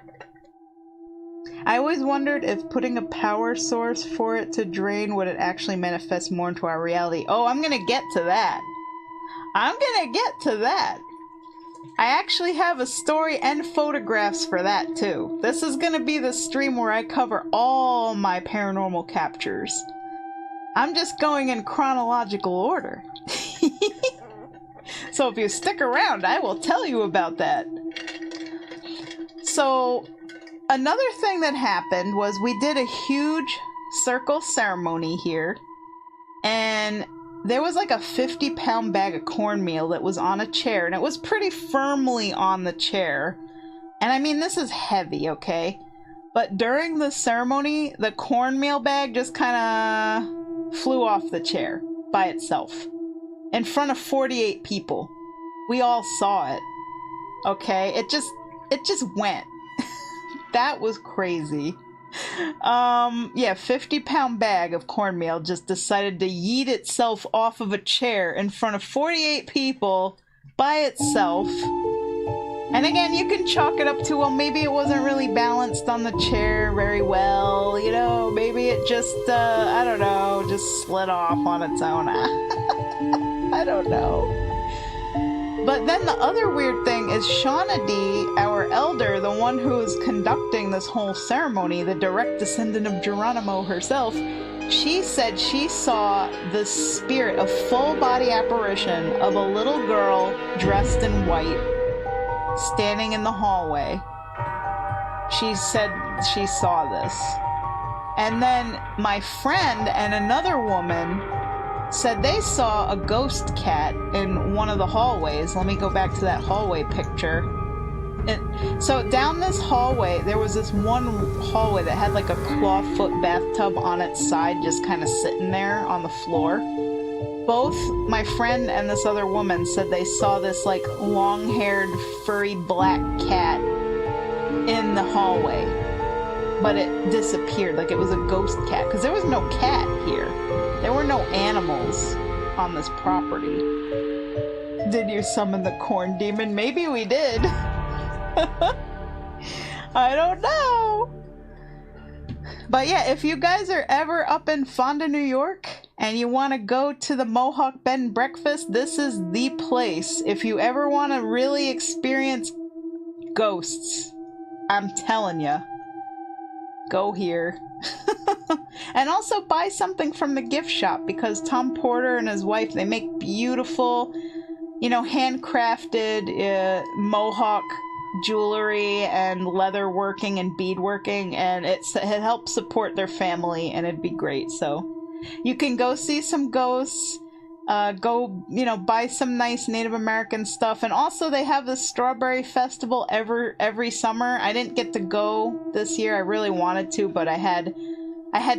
I always wondered if putting a power source for it to drain, would it actually manifest more into our reality? Oh, I'm gonna get to that. I'm gonna get to that. I actually have a story and photographs for that too. This is gonna be the stream where I cover all my paranormal captures. I'm just going in chronological order. So if you stick around, I will tell you about that. So another thing that happened was we did a huge circle ceremony here, and there was like a 50-pound bag of cornmeal that was on a chair, and it was pretty firmly on the chair. And I mean, this is heavy, okay? But during the ceremony, the cornmeal bag just kind of flew off the chair by itself in front of 48 people. We all saw it. Okay? It just went. That was crazy. Yeah, 50-pound bag of cornmeal just decided to yeet itself off of a chair in front of 48 people by itself. And again, you can chalk it up to, well, maybe it wasn't really balanced on the chair very well, you know, maybe it just, I don't know, just slid off on its own. I don't know. But then the other weird thing is Shauna D, our elder, the one who is conducting this whole ceremony, the direct descendant of Geronimo herself, she said she saw the spirit, a full body apparition of a little girl dressed in white standing in the hallway. She said she saw this. And then my friend and another woman said they saw a ghost cat in one of the hallways. Let me go back to that hallway picture. So down this hallway, there was this one hallway that had like a clawfoot bathtub on its side, just kind of sitting there on the floor. Both my friend and this other woman said they saw this like long-haired, furry black cat in the hallway, but it disappeared, like it was a ghost cat, because there was no cat here. There were no animals on this property. Did you summon the corn demon? Maybe we did. I don't know. But yeah, if you guys are ever up in Fonda, New York, and you want to go to the Mohawk Bed and Breakfast, this is the place. If you ever want to really experience ghosts, I'm telling you, go here. And also buy something from the gift shop, because Tom Porter and his wife, they make beautiful, you know, handcrafted Mohawk jewelry and leather working and bead working, and it helps support their family, and it'd be great. So you can go see some ghosts, go, you know, buy some nice Native American stuff. And also they have the Strawberry Festival every summer. I didn't get to go this year. I really wanted to, but I had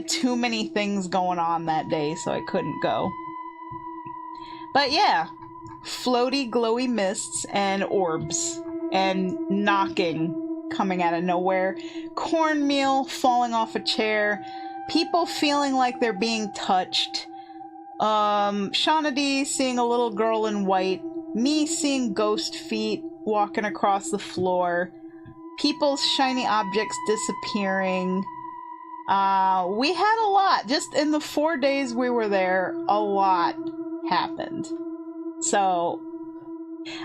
too many things going on that day, so I couldn't go. But yeah, floaty glowy mists and orbs and knocking coming out of nowhere, cornmeal falling off a chair, people feeling like they're being touched, Shauna D seeing a little girl in white, me seeing ghost feet walking across the floor, people's shiny objects disappearing. We had a lot. Just in the 4 days we were there, a lot happened. So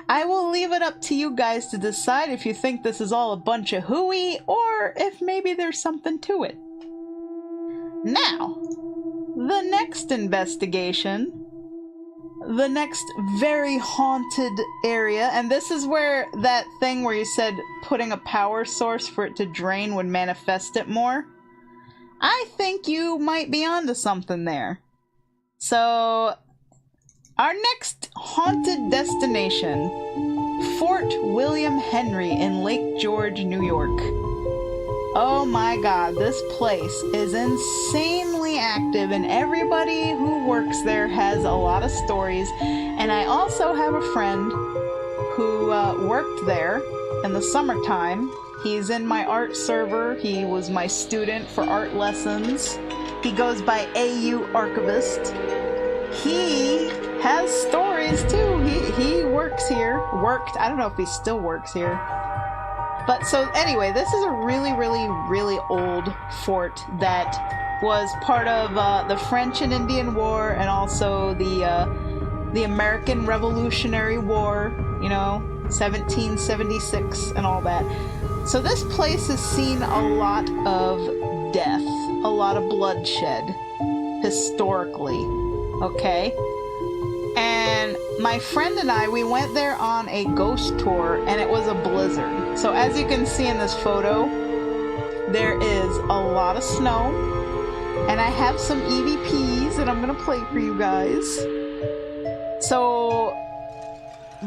I will leave it up to you guys to decide if you think this is all a bunch of hooey, or if maybe there's something to it. Now, the next investigation, the next very haunted area, and this is where that thing where you said putting a power source for it to drain would manifest it more. I think you might be onto something there. So, our next haunted destination, Fort William Henry in Lake George, New York. Oh my god, this place is insanely active, and everybody who works there has a lot of stories. And I also have a friend who worked there in the summertime. He's in my art server. He was my student for art lessons. He goes by AU Archivist. He has stories too. He works here. Worked. I don't know if he still works here. But so anyway, this is a really, really, really old fort that was part of the French and Indian War, and also the American Revolutionary War, you know, 1776 and all that. So this place has seen a lot of death, a lot of bloodshed, historically, okay? And my friend and I, we went there on a ghost tour, and it was a blizzard. So as you can see in this photo, there is a lot of snow, and I have some EVPs that I'm gonna play for you guys. So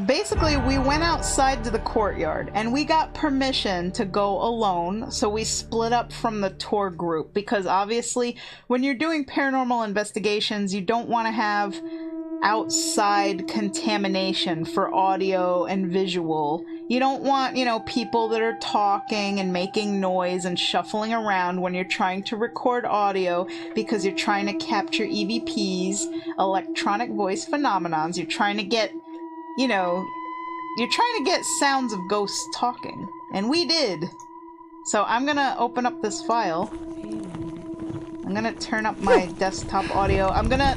basically, we went outside to the courtyard, and we got permission to go alone, so we split up from the tour group, because obviously when you're doing paranormal investigations, you don't want to have outside contamination for audio and visual. You don't want, you know, people that are talking and making noise and shuffling around when you're trying to record audio because you're trying to capture EVPs, electronic voice phenomenons. You're trying to get, you know, you're trying to get sounds of ghosts talking. And we did. So I'm gonna open up this file. I'm gonna turn up my desktop audio. I'm gonna,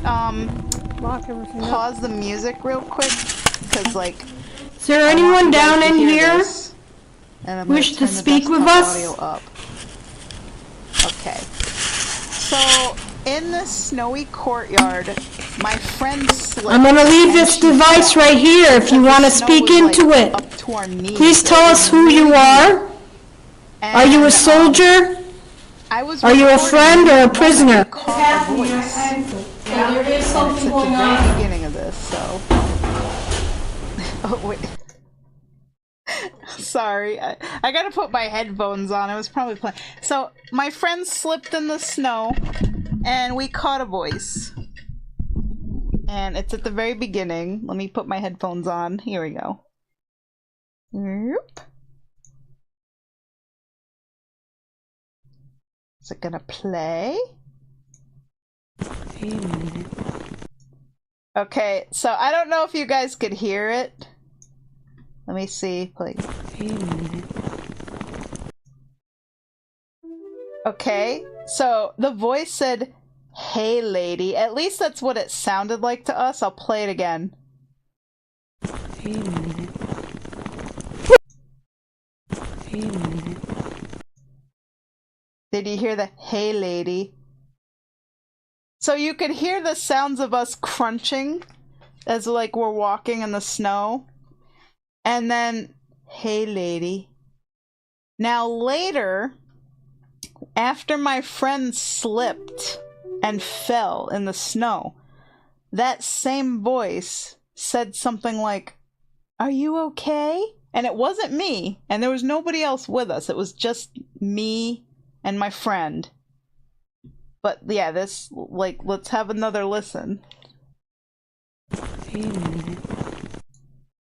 pause the music real quick, because, like... Is there anyone down in here wish to speak with us? Up. Okay. So, in this snowy courtyard, my friend slipped. I'm gonna leave this device right here if you want to speak into it. Please tell us who you are. Are you a soldier? Are you a friend or a prisoner? There is something going on. At the very beginning of this, so... Oh, wait. Sorry, I gotta put my headphones on. I was probably playing. So, my friend slipped in the snow, and we caught a voice. And it's at the very beginning. Let me put my headphones on. Here we go. Yep. Is it gonna play? Okay, so I don't know if you guys could hear it. Let me see. Play. Okay, so the voice said, "Hey lady." At least that's what it sounded like to us. I'll play it again. Did you hear the "hey lady"? So you could hear the sounds of us crunching as like we're walking in the snow. And then, "Hey lady." Now later, after my friend slipped and fell in the snow, that same voice said something like, "Are you okay?" And it wasn't me, and there was nobody else with us. It was just me and my friend. But yeah, this, like, let's have another listen. "Hey lady."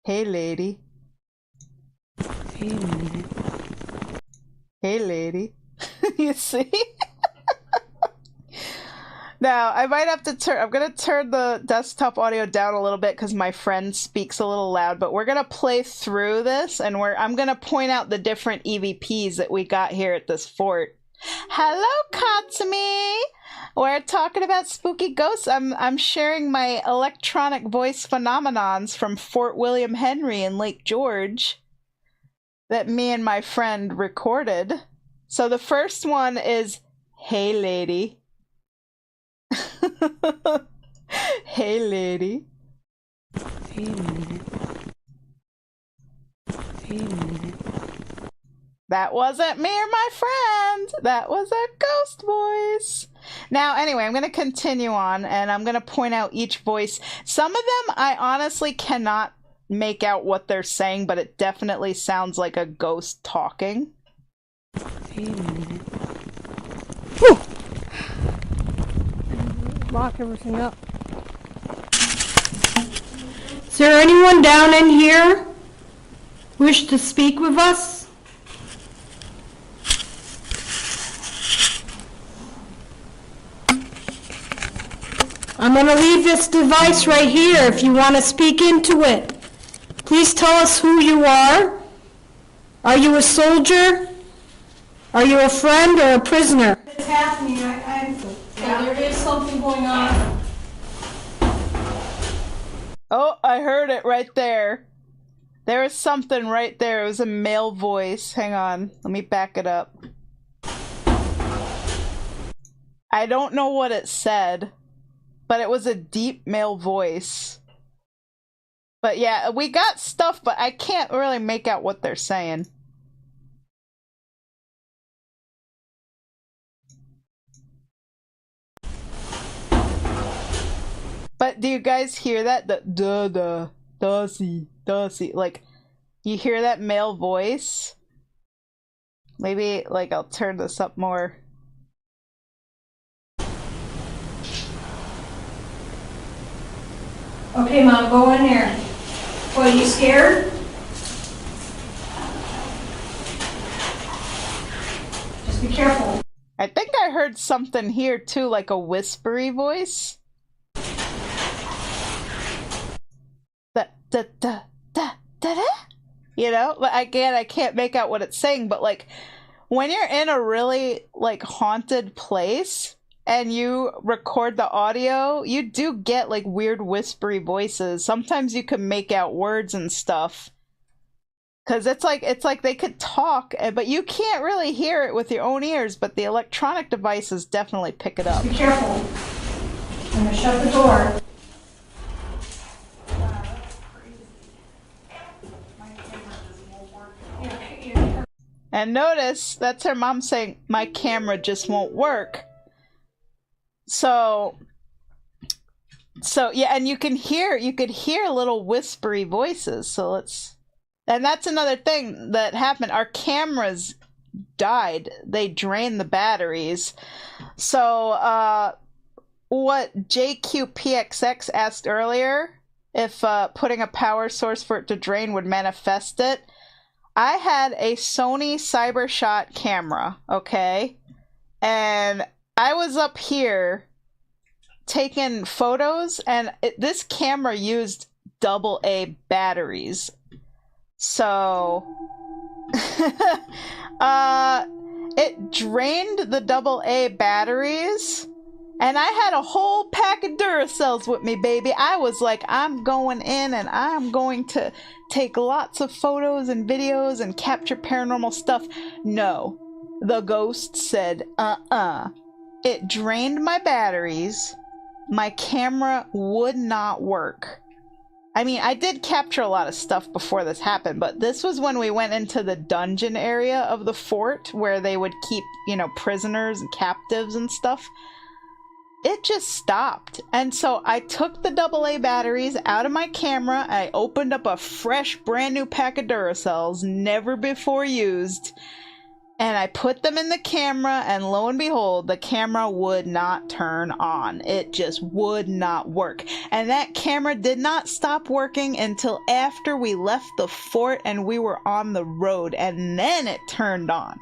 "Hey lady." "Hey lady." "Hey lady." You see? Now, I might have to I'm gonna turn the desktop audio down a little bit because my friend speaks a little loud, but we're gonna play through this and I'm gonna point out the different EVPs that we got here at this fort. Hello, Katsumi! We're talking about spooky ghosts. I'm sharing my electronic voice phenomenons from Fort William Henry in Lake George that me and my friend recorded. So the first one is, "Hey lady." "Hey lady." "Hey lady." "Hey lady." That wasn't me or my friend. That was a ghost voice. Now, anyway, I'm going to continue on, and I'm going to point out each voice. Some of them, I honestly cannot make out what they're saying, but it definitely sounds like a ghost talking. Lock everything up. Is there anyone down in here wish to speak with us? I'm going to leave this device right here if you want to speak into it. Please tell us who you are. Are you a soldier? Are you a friend or a prisoner? It's happening. There is something going on. Oh, I heard it right there. There was something right there. It was a male voice. Hang on. Let me back it up. I don't know what it said, but it was a deep male voice. But yeah, we got stuff, but I can't really make out what they're saying. But do you guys hear that? The da-see, like, you hear that male voice? Maybe, like, I'll turn this up more. Okay, Mom, go in there. What, are you scared? Just be careful. I think I heard something here too, like a whispery voice. Da da da da da da. You know, but again, I can't make out what it's saying, but like when you're in a really like haunted place and you record the audio, you do get like weird whispery voices. Sometimes you can make out words and stuff. Cause it's like they could talk, but you can't really hear it with your own ears, but the electronic devices definitely pick it up. Be careful. I'm gonna shut the door. And notice, that's her mom saying, my camera just won't work. So yeah, and you could hear little whispery voices. So and that's another thing that happened. Our cameras died. They drained the batteries. So, what JQPXX asked earlier, if putting a power source for it to drain would manifest it, I had a Sony CyberShot camera, okay? And I was up here taking photos, and this camera used AA batteries. So, it drained the AA batteries, and I had a whole pack of Duracells with me, baby. I was like, I'm going in and I'm going to take lots of photos and videos and capture paranormal stuff. No, the ghost said, It drained my batteries. My camera would not work. I mean, I did capture a lot of stuff before this happened, but this was when we went into the dungeon area of the fort where they would keep, you know, prisoners and captives and stuff. It just stopped. And so I took the AA batteries out of my camera. I opened up a fresh, brand new pack of Duracells, never before used. And I put them in the camera, and lo and behold, the camera would not turn on. It just would not work. And that camera did not stop working until after we left the fort and we were on the road, and then it turned on.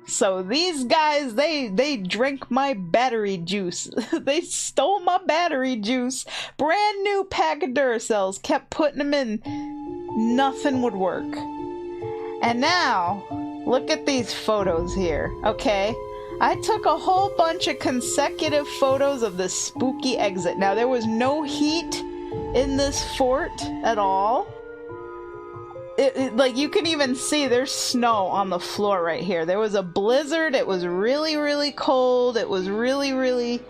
So these guys, they drank my battery juice. They stole my battery juice. Brand new pack of Duracells, kept putting them in. Nothing would work. And now, look at these photos here, okay? I took a whole bunch of consecutive photos of this spooky exit. Now, there was no heat in this fort at all. Like, you can even see there's snow on the floor right here. There was a blizzard. It was really, really cold. It was really, really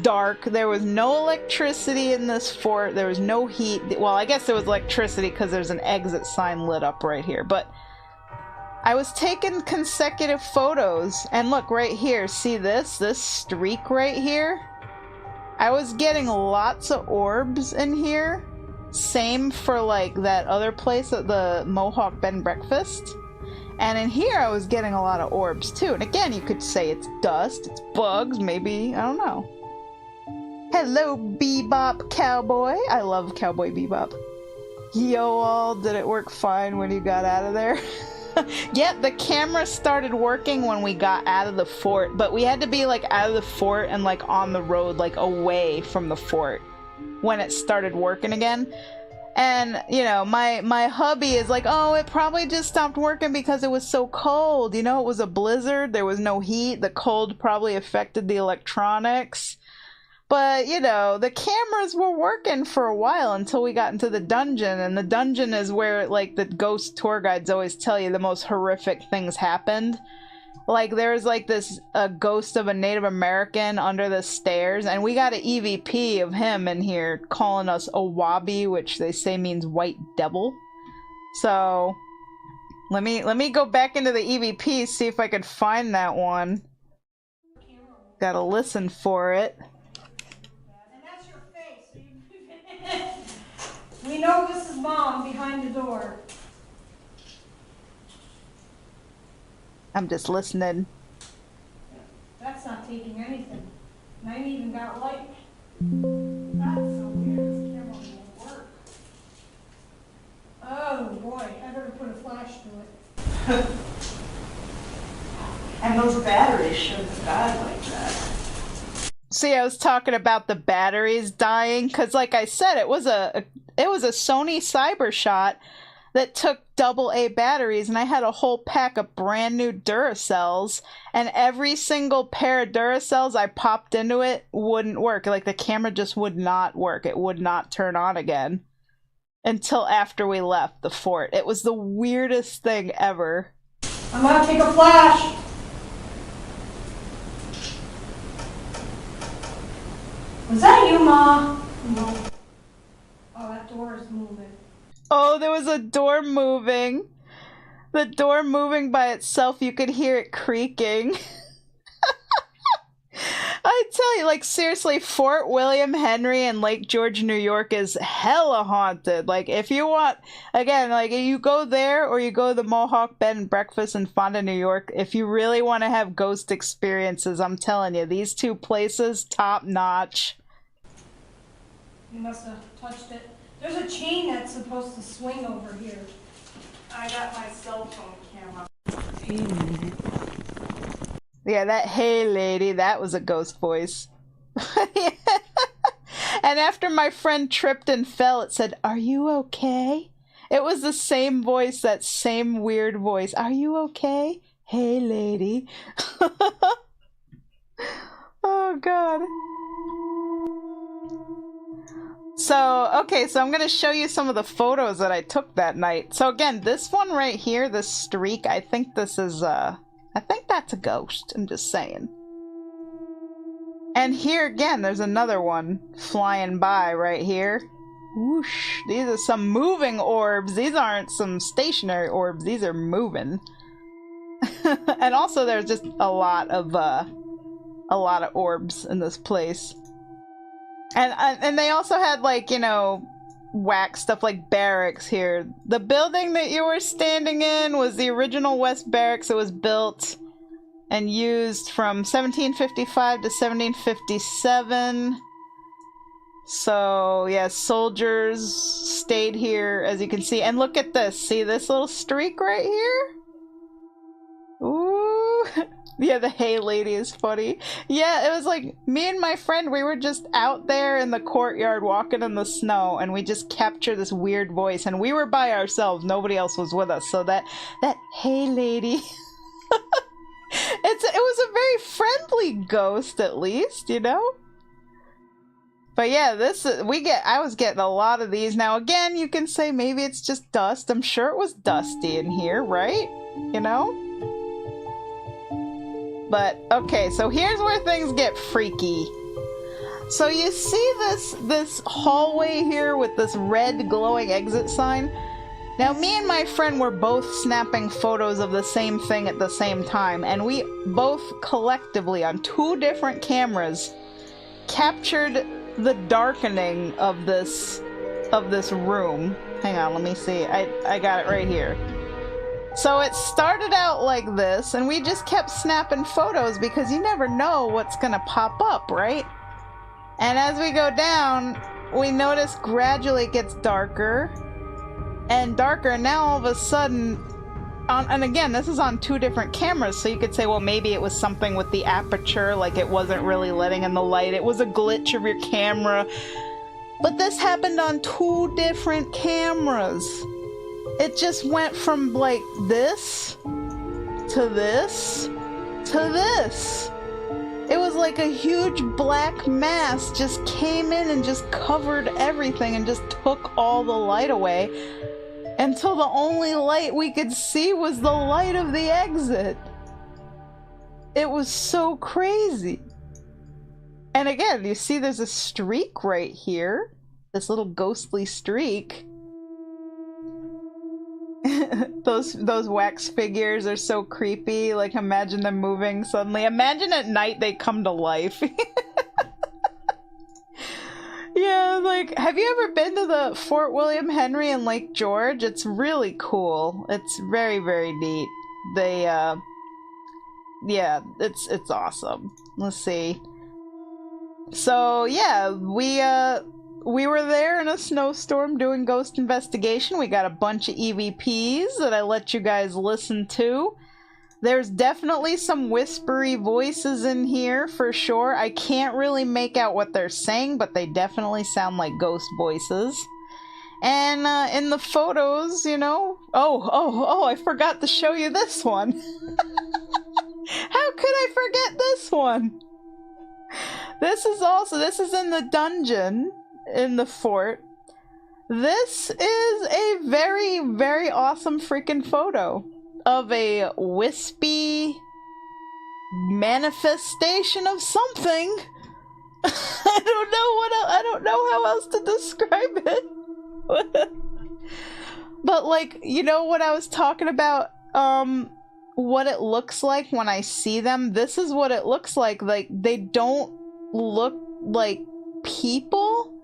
dark. There was no electricity in this fort. There was no heat. Well, I guess there was electricity because there's an exit sign lit up right here. But I was taking consecutive photos. And look, right here. See this streak right here? I was getting lots of orbs in here. Same for like that other place at the Mohawk Bed and Breakfast. And in here I was getting a lot of orbs too. And again, you could say it's dust, it's bugs, maybe, I don't know. Hello, Bebop Cowboy. I love Cowboy Bebop. Yo, all, did it work fine when you got out of there? Yeah, the camera started working when we got out of the fort, but we had to be like out of the fort and like on the road, like away from the fort when it started working again. And you know, my hubby is like, oh, it probably just stopped working because it was so cold. You know, it was a blizzard, there was no heat, the cold probably affected the electronics. But you know, the cameras were working for a while until we got into the dungeon, and the dungeon is where like the ghost tour guides always tell you the most horrific things happened. Like, there's like this ghost of a Native American under the stairs, and we got an EVP of him in here calling us Owabi, which they say means white devil. So let me go back into the EVP, see if I could find that one. Gotta listen for it. And that's your face. We know this is Mom behind the door. I'm just listening. That's not taking anything. And I even got light. That's so weird. This camera boy, I better put a flash to it. And those batteries shouldn't have died like that. See, I was talking about the batteries dying, because like I said, it was a Sony Cybershot that took AA batteries, and I had a whole pack of brand new Duracells, and every single pair of Duracells I popped into it wouldn't work. Like, the camera just would not work. It would not turn on again until after we left the fort. It was the weirdest thing ever. I'm gonna take a flash. Was that you, Ma? No. Oh, that door is moving. Oh, there was a door moving. The door moving by itself, you could hear it creaking. I tell you, like, seriously, Fort William Henry in Lake George, New York is hella haunted. Like, if you want, again, like, you go there or you go to the Mohawk Bed and Breakfast in Fonda, New York, if you really want to have ghost experiences, I'm telling you, these two places, top notch. You must have touched it. There's a chain that's supposed to swing over here. I got my cell phone camera. Wait a minute. Yeah, that "hey lady," that was a ghost voice. And after my friend tripped and fell, it said, "Are you okay?" It was the same voice, that same weird voice. "Are you okay? Hey lady." Oh god. So, okay, so I'm going to show you some of the photos that I took that night. So again, this one right here, this streak, I think this is, I think that's a ghost. I'm just saying. And here again, there's another one flying by right here. Whoosh. These are some moving orbs. These aren't some stationary orbs. These are moving. And also there's just a lot of orbs in this place. And they also had, like, you know, whack stuff like barracks here. The building that you were standing in was the original West Barracks. It was built and used from 1755 to 1757. So, yeah, soldiers stayed here, as you can see. And look at this. See this little streak right here? Ooh. Yeah, the "hey lady" is funny. Yeah, it was like me and my friend, we were just out there in the courtyard walking in the snow, and we just captured this weird voice, and we were by ourselves. Nobody else was with us. So that "hey lady," it was a very friendly ghost, at least, you know? But yeah, I was getting a lot of these. Now again, you can say maybe it's just dust. I'm sure it was dusty in here, right? You know? But, okay, so here's where things get freaky. So you see this hallway here with this red glowing exit sign? Now, me and my friend were both snapping photos of the same thing at the same time, and we both collectively, on 2 different cameras, captured the darkening of this room. Hang on, let me see. I got it right here. So it started out like this, and we just kept snapping photos because you never know what's gonna pop up, right? And as we go down, we notice gradually it gets darker and darker, and now all of a sudden, and again, this is on 2 different cameras, so you could say, well, maybe it was something with the aperture, like it wasn't really letting in the light, it was a glitch of your camera. But this happened on 2 different cameras. It just went from, like, this to this to this. It was like a huge black mass just came in and just covered everything and just took all the light away until the only light we could see was the light of the exit. It was so crazy. And again, you see there's a streak right here. This little ghostly streak. Those wax figures are so creepy. Like, imagine them moving suddenly. Imagine at night they come to life. Yeah, like, have you ever been to the Fort William Henry in Lake George? It's really cool. It's very, very neat. They, yeah, it's awesome. Let's see. So, yeah, we were there in a snowstorm doing ghost investigation. We got a bunch of EVPs that I let you guys listen to. There's definitely some whispery voices in here, for sure. I can't really make out what they're saying, but they definitely sound like ghost voices. And in the photos, you know... Oh, I forgot to show you this one. How could I forget this one? This is in the dungeon, in the fort. This is a very, very awesome freaking photo of a wispy manifestation of something. I don't know how else to describe it. But like, you know what I was talking about, what it looks like when I see them? This is what it looks like. Like, they don't look like people.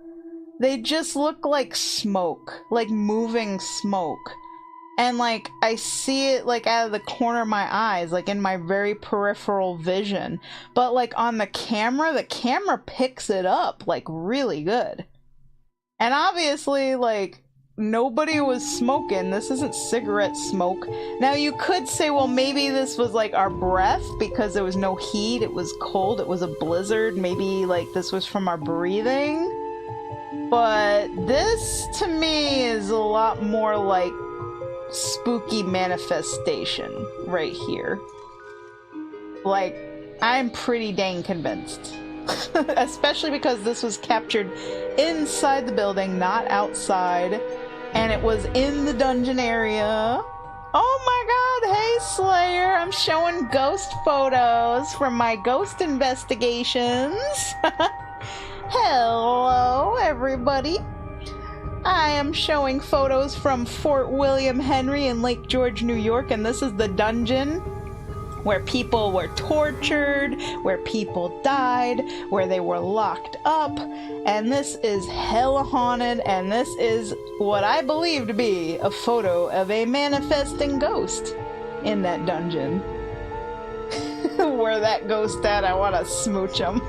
They just look like smoke, like moving smoke. And like, I see it like out of the corner of my eyes, like in my very peripheral vision. But like on the camera picks it up like really good. And obviously, like, nobody was smoking. This isn't cigarette smoke. Now you could say, well, maybe this was like our breath because there was no heat, it was cold, it was a blizzard. Maybe like this was from our breathing. But this to me is a lot more like spooky manifestation right here. Like, I'm pretty dang convinced. Especially because this was captured inside the building, not outside. And it was in the dungeon area. Oh my god, hey Slayer, I'm showing ghost photos from my ghost investigations. Hello, everybody. I am showing photos from Fort William Henry in Lake George, New York, and this is the dungeon where people were tortured, where people died, where they were locked up, and this is hella haunted, and this is what I believe to be a photo of a manifesting ghost in that dungeon. Where that ghost at, I want to smooch him.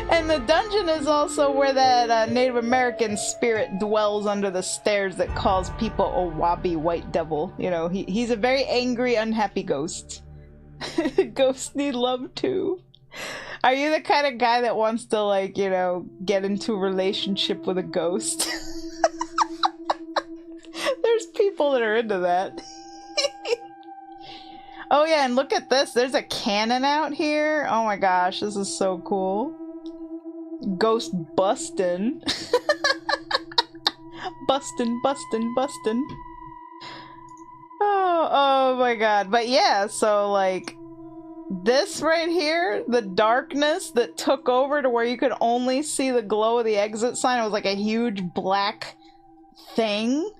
And the dungeon is also where that Native American spirit dwells under the stairs that calls people a Wabi White Devil. You know, he's a very angry, unhappy ghost. Ghosts need love too. Are you the kind of guy that wants to, like, you know, get into a relationship with a ghost? There's people that are into that. Oh yeah, and look at this. There's a cannon out here. Oh my gosh, this is so cool. Ghost bustin'. bustin'. Oh my god. But yeah, so like this right here, the darkness that took over to where you could only see the glow of the exit sign. It was like a huge black thing.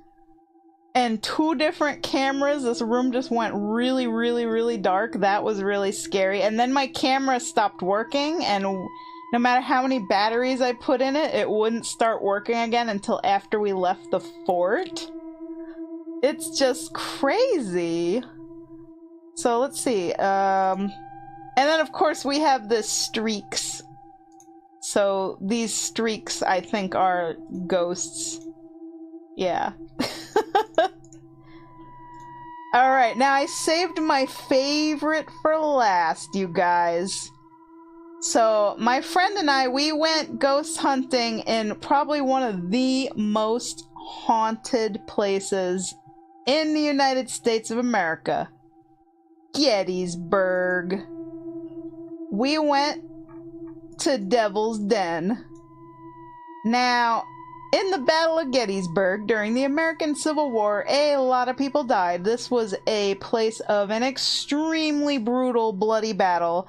And 2 different cameras. This room just went really, really, really dark. That was really scary. And then my camera stopped working, and no matter how many batteries I put in it, it wouldn't start working again until after we left the fort. It's just crazy. So let's see. And then of course we have the streaks. So these streaks, I think, are ghosts. Yeah. Alright, now I saved my favorite for last, you guys. So, my friend and I, we went ghost hunting in probably one of the most haunted places in the United States of America. Gettysburg. We went to Devil's Den. Now, in the Battle of Gettysburg, during the American Civil War, a lot of people died. This was a place of an extremely brutal, bloody battle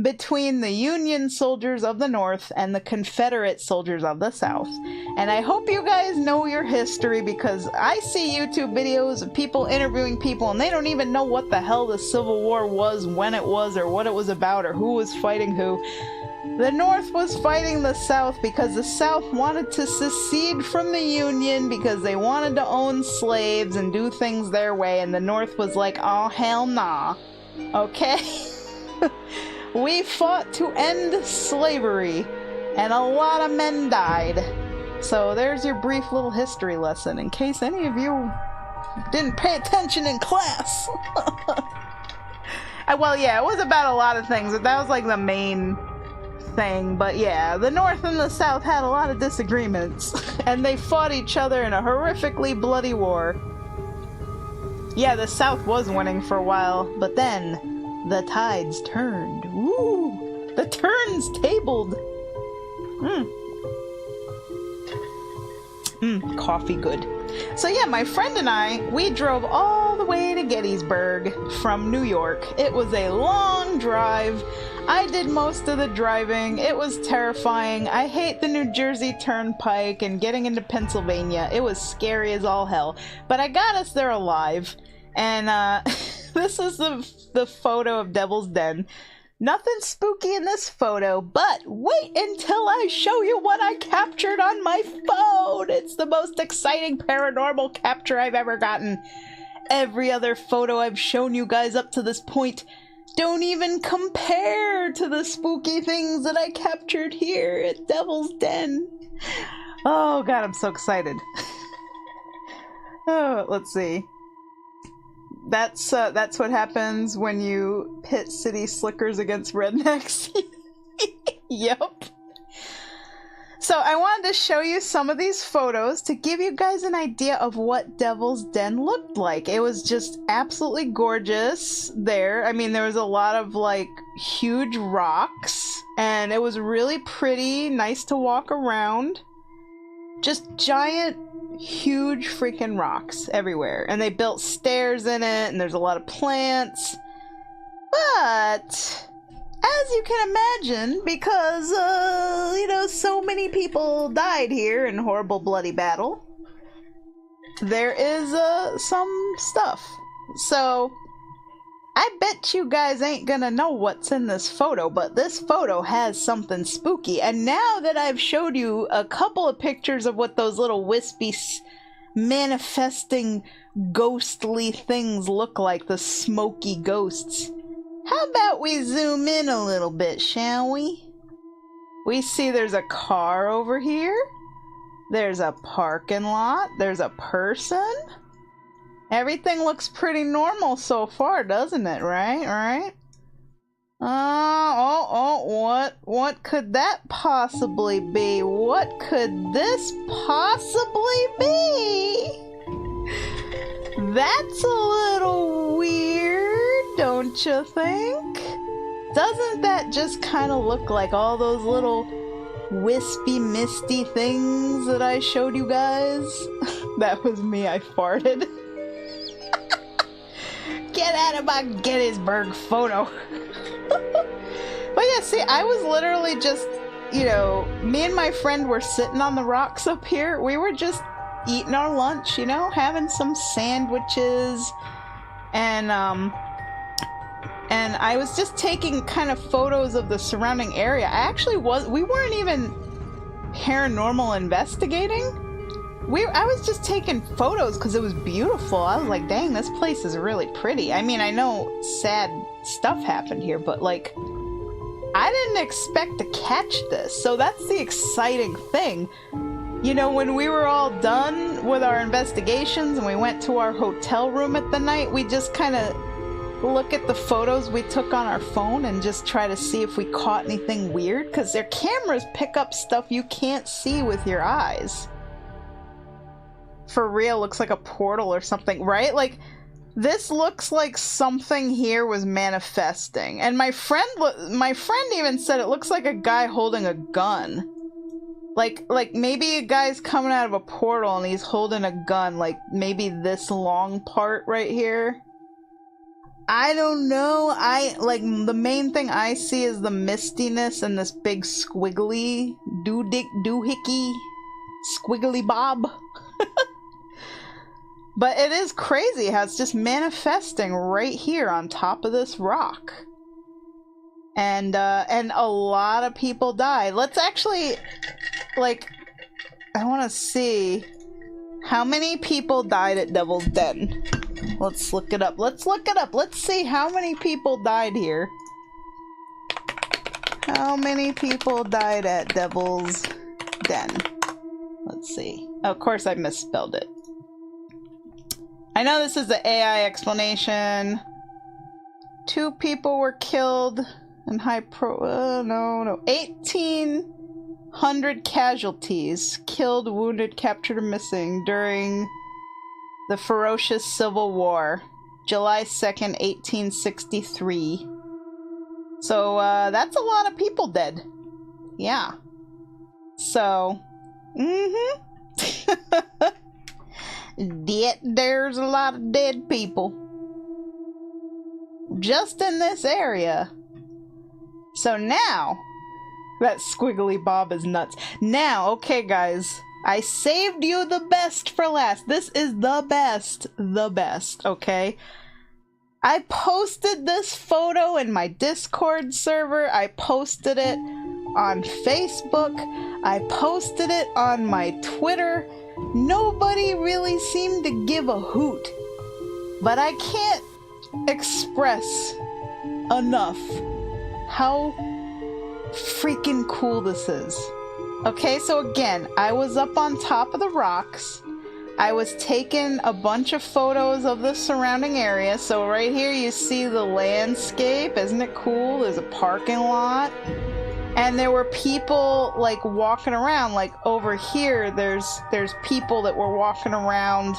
between the Union soldiers of the North and the Confederate soldiers of the South. And I hope you guys know your history, because I see YouTube videos of people interviewing people and they don't even know what the hell the Civil War was, when it was, or what it was about, or who was fighting who. The North was fighting the South because the South wanted to secede from the Union because they wanted to own slaves and do things their way, and the North was like, oh hell nah. Okay? We fought to end slavery, and a lot of men died. So there's your brief little history lesson in case any of you didn't pay attention in class. Well, yeah, it was about a lot of things, but that was like the main thing. But yeah, the North and the South had a lot of disagreements, and they fought each other in a horrifically bloody war. Yeah, the South was winning for a while, but then the tides turned. Woo! The turns tabled. Coffee good. So yeah, my friend and I, we drove all the way to Gettysburg from New York. It was a long drive. I did most of the driving. It was terrifying. I hate the New Jersey Turnpike and getting into Pennsylvania. It was scary as all hell. But I got us there alive. And this is the photo of Devil's Den. Nothing spooky in this photo, but wait until I show you what I captured on my phone! It's the most exciting paranormal capture I've ever gotten. Every other photo I've shown you guys up to this point don't even compare to the spooky things that I captured here at Devil's Den. Oh god, I'm so excited. Oh, let's see. That's what happens when you pit city slickers against rednecks. Yep. So I wanted to show you some of these photos to give you guys an idea of what Devil's Den looked like. It was just absolutely gorgeous there. I mean, there was a lot of like huge rocks, and it was really pretty, nice to walk around. Just giant, huge freaking rocks everywhere, and they built stairs in it, and there's a lot of plants. But as you can imagine, because so many people died here in horrible bloody battle, there is some stuff. So I bet you guys ain't gonna know what's in this photo, but this photo has something spooky. And now that I've showed you a couple of pictures of what those little wispy manifesting ghostly things look like, the smoky ghosts, how about we zoom in a little bit, shall we? We see there's a car over here, there's a parking lot, there's a person. Everything looks pretty normal so far, doesn't it? Right? What could that possibly be? What could this possibly be? That's a little weird, don't you think? Doesn't that just kind of look like all those little wispy, misty things that I showed you guys? That was me, I farted. Get out of my Gettysburg photo. But yeah, see, I was literally just, me and my friend were sitting on the rocks up here. We were just eating our lunch, having some sandwiches, and I was just taking kind of photos of the surrounding area. We weren't even paranormal investigating. I was just taking photos because it was beautiful. I was like, dang, this place is really pretty. I mean, I know sad stuff happened here, but like, I didn't expect to catch this. So that's the exciting thing. When we were all done with our investigations and we went to our hotel room at the night, we just kind of look at the photos we took on our phone and just try to see if we caught anything weird, because their cameras pick up stuff you can't see with your eyes. For real, looks like a portal or something, right? Like, this looks like something here was manifesting. And my friend even said it looks like a guy holding a gun. Like maybe a guy's coming out of a portal and he's holding a gun, like maybe this long part right here. I don't know. The main thing I see is the mistiness and this big squiggly doohickey squiggly bob. But it is crazy how it's just manifesting right here on top of this rock. And a lot of people died. Let's actually, I want to see how many people died at Devil's Den. Let's look it up. Let's see how many people died here. How many people died at Devil's Den? Let's see. Of course I misspelled it. I know this is the AI explanation. 2 people were killed in no. 1,800 casualties. Killed, wounded, captured, or missing during the ferocious Civil War. July 2nd, 1863. So, that's a lot of people dead. Yeah. So, there's a lot of dead people. Just in this area. So now, that squiggly bob is nuts. Now, okay guys, I saved you the best for last. This is the best, okay? I posted this photo in my Discord server. I posted it on Facebook. I posted it on my Twitter. Nobody really seemed to give a hoot. But I can't express enough how freaking cool this is. Okay, so again, I was up on top of the rocks. I was taking a bunch of photos of the surrounding area. So right here you see the landscape. Isn't it cool? There's a parking lot. And there were people like walking around. Like over here, there's people that were walking around,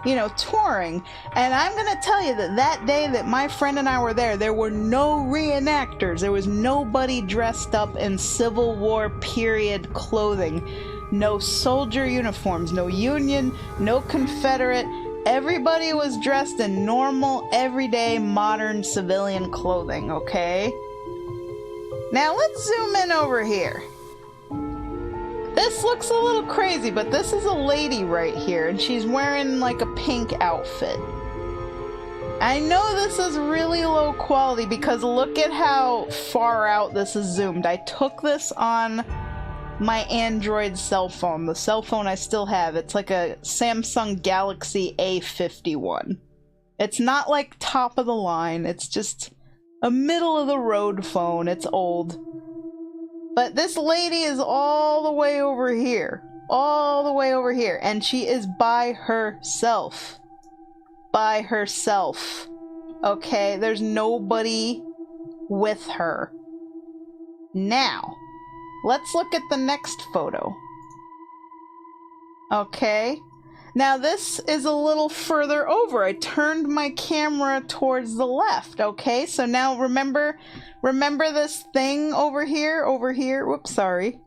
you know, touring. And I'm gonna tell you that that day that my friend and I were there were no reenactors. There was nobody dressed up in Civil War period clothing. No soldier uniforms, no Union, no Confederate. Everybody was dressed in normal, everyday, modern civilian clothing, okay? Now let's zoom in over here. This looks a little crazy, but this is a lady right here, and she's wearing like a pink outfit. I know this is really low quality because look at how far out this is zoomed. I took this on my Android cell phone, the cell phone I still have. It's like a Samsung Galaxy A51. It's not like top of the line, it's just a middle of the road phone. It's old. But this lady is all the way over here. All the way over here. And she is by herself. By herself. Okay? There's nobody with her. Now, let's look at the next photo. Okay. Now this is a little further over. I turned my camera towards the left. Okay. So now remember this thing over here? Whoops, sorry.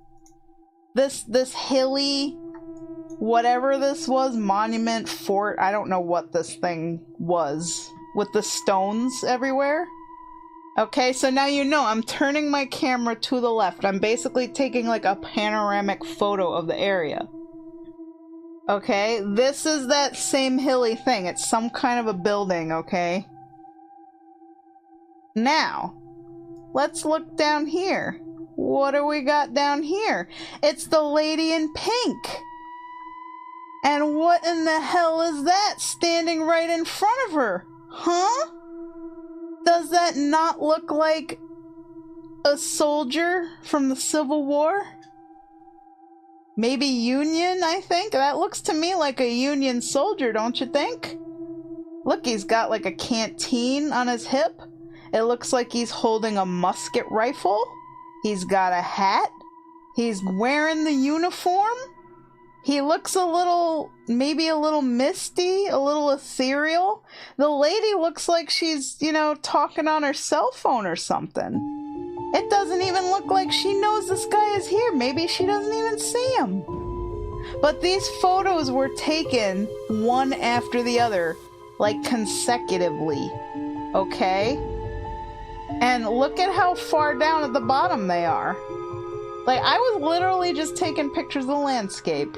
This hilly, whatever this was, monument, fort, I don't know what this thing was. With the stones everywhere. Okay, so now you know I'm turning my camera to the left. I'm basically taking like a panoramic photo of the area. Okay, this is that same hilly thing. It's some kind of a building, okay? Now, let's look down here. What do we got down here? It's the lady in pink. And what in the hell is that standing right in front of her? Huh? Does that not look like a soldier from the Civil War? Maybe Union, I think? That looks to me like a Union soldier, don't you think? Look, he's got like a canteen on his hip. It looks like he's holding a musket rifle. He's got a hat. He's wearing the uniform. He looks a little, maybe a little misty, a little ethereal. The lady looks like she's, you know, talking on her cell phone or something. It doesn't even look like she knows this guy is here. Maybe she doesn't even see him. But these photos were taken one after the other, like consecutively. Okay? And look at how far down at the bottom they are. Like, I was literally just taking pictures of the landscape.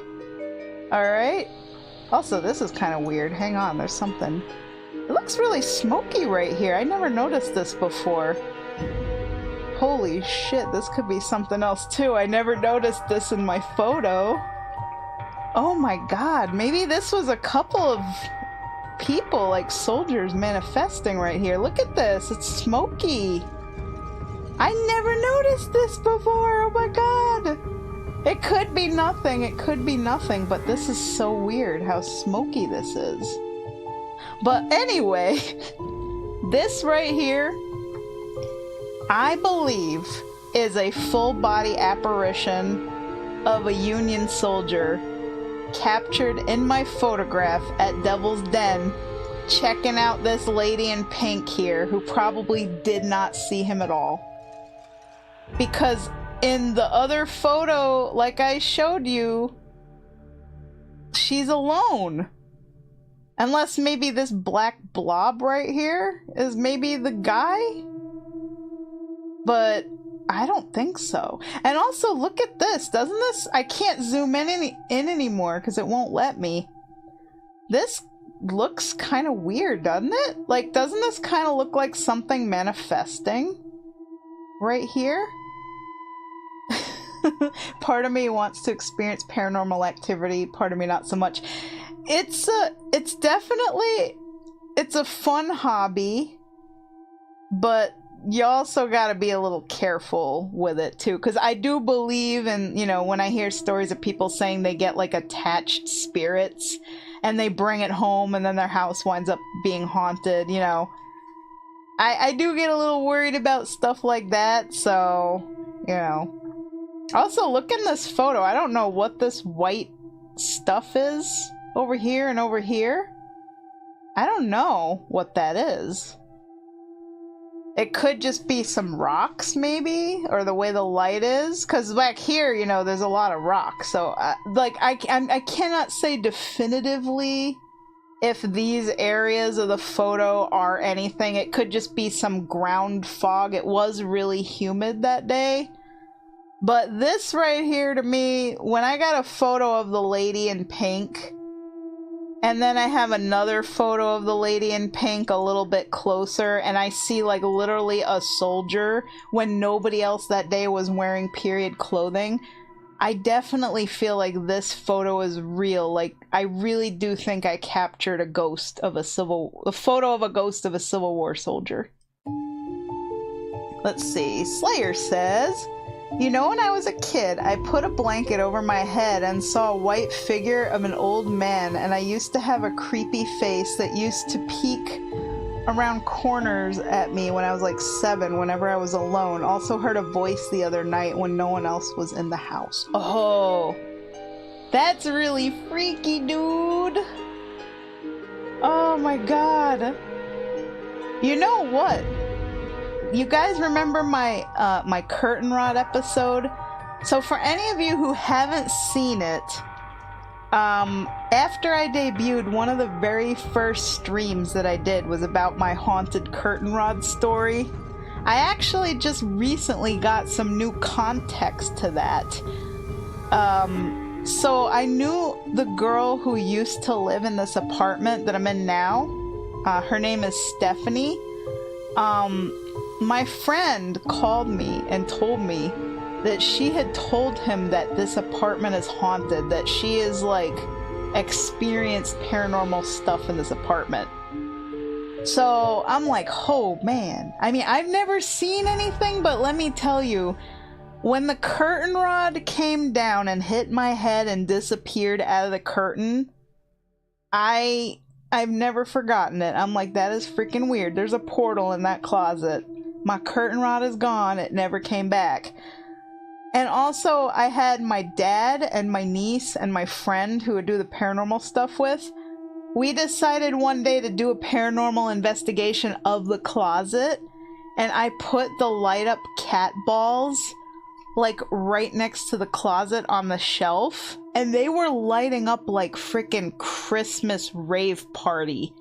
Alright? Also, this is kind of weird. Hang on, there's something. It looks really smoky right here. I never noticed this before. Holy shit, this could be something else too. I never noticed this in my photo. Oh my god, maybe this was a couple of people, like soldiers, manifesting right here. Look at this, it's smoky. I never noticed this before. Oh my god. It could be nothing. It could be nothing, but this is so weird how smoky this is. But anyway, this right here, I believe, is a full body apparition of a Union soldier captured in my photograph at Devil's Den, checking out this lady in pink here who probably did not see him at all. Because in the other photo, like I showed you, she's alone. Unless maybe this black blob right here is maybe the guy? But I don't think so. And also, look at this. Doesn't this... I can't zoom in anymore because it won't let me. This looks kind of weird, doesn't it? Like, doesn't this kind of look like something manifesting? Right here? Part of me wants to experience paranormal activity. Part of me not so much. It's definitely... It's a fun hobby. But... you also gotta be a little careful with it too, because I do believe in, you know, when I hear stories of people saying they get like attached spirits and they bring it home and then their house winds up being haunted, you know, I do get a little worried about stuff like that, so, you know. Also, look in this photo. I don't know what this white stuff is over here and over here. I don't know what that is. It could just be some rocks, maybe, or the way the light is. Because back here, you know, there's a lot of rocks. So, like, I cannot say definitively if these areas of the photo are anything. It could just be some ground fog. It was really humid that day. But this right here, to me, when I got a photo of the lady in pink... and then I have another photo of the lady in pink a little bit closer, and I see like literally a soldier when nobody else that day was wearing period clothing. I definitely feel like this photo is real. Like, I really do think I captured a photo of a ghost of a Civil War soldier. Let's see. Slayer says, you know, when I was a kid, I put a blanket over my head and saw a white figure of an old man, and I used to have a creepy face that used to peek around corners at me when I was like 7 whenever I was alone. Also heard a voice the other night when no one else was in the house. Oh, that's really freaky, dude. Oh my god. You know what? You guys remember my my curtain rod episode? So for any of you who haven't seen it, after I debuted, one of the very first streams that I did was about my haunted curtain rod story. I actually just recently got some new context to that. So I knew the girl who used to live in this apartment that I'm in now. Her name is Stephanie. My friend called me and told me that she had told him that this apartment is haunted, that she is like experienced paranormal stuff in this apartment. So I'm like, oh man. I mean, I've never seen anything, but let me tell you, when the curtain rod came down and hit my head and disappeared out of the curtain, I've never forgotten it. I'm like, that is freaking weird. There's a portal in that closet. My curtain rod is gone. It never came back. And also, I had my dad and my niece and my friend who would do the paranormal stuff with. We decided one day to do a paranormal investigation of the closet. And I put the light up cat balls like right next to the closet on the shelf. And they were lighting up like freaking Christmas rave party.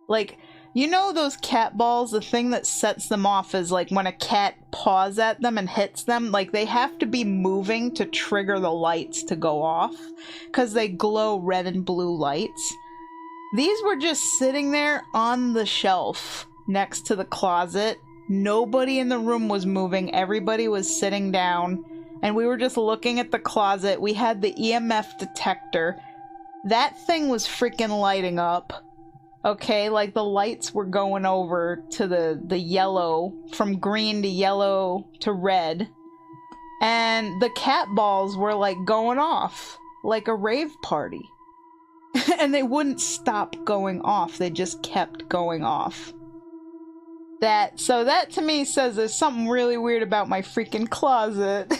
Like, you know those cat balls, the thing that sets them off is like when a cat paws at them and hits them, like they have to be moving to trigger the lights to go off because they glow red and blue lights. These were just sitting there on the shelf next to the closet. Nobody in the room was moving. Everybody was sitting down and we were just looking at the closet. We had the EMF detector. That thing was freaking lighting up. Okay, like the lights were going over to the yellow, from green to yellow to red. And the cat balls were like going off like a rave party. And they wouldn't stop going off. They just kept going off. So that to me says there's something really weird about my freaking closet.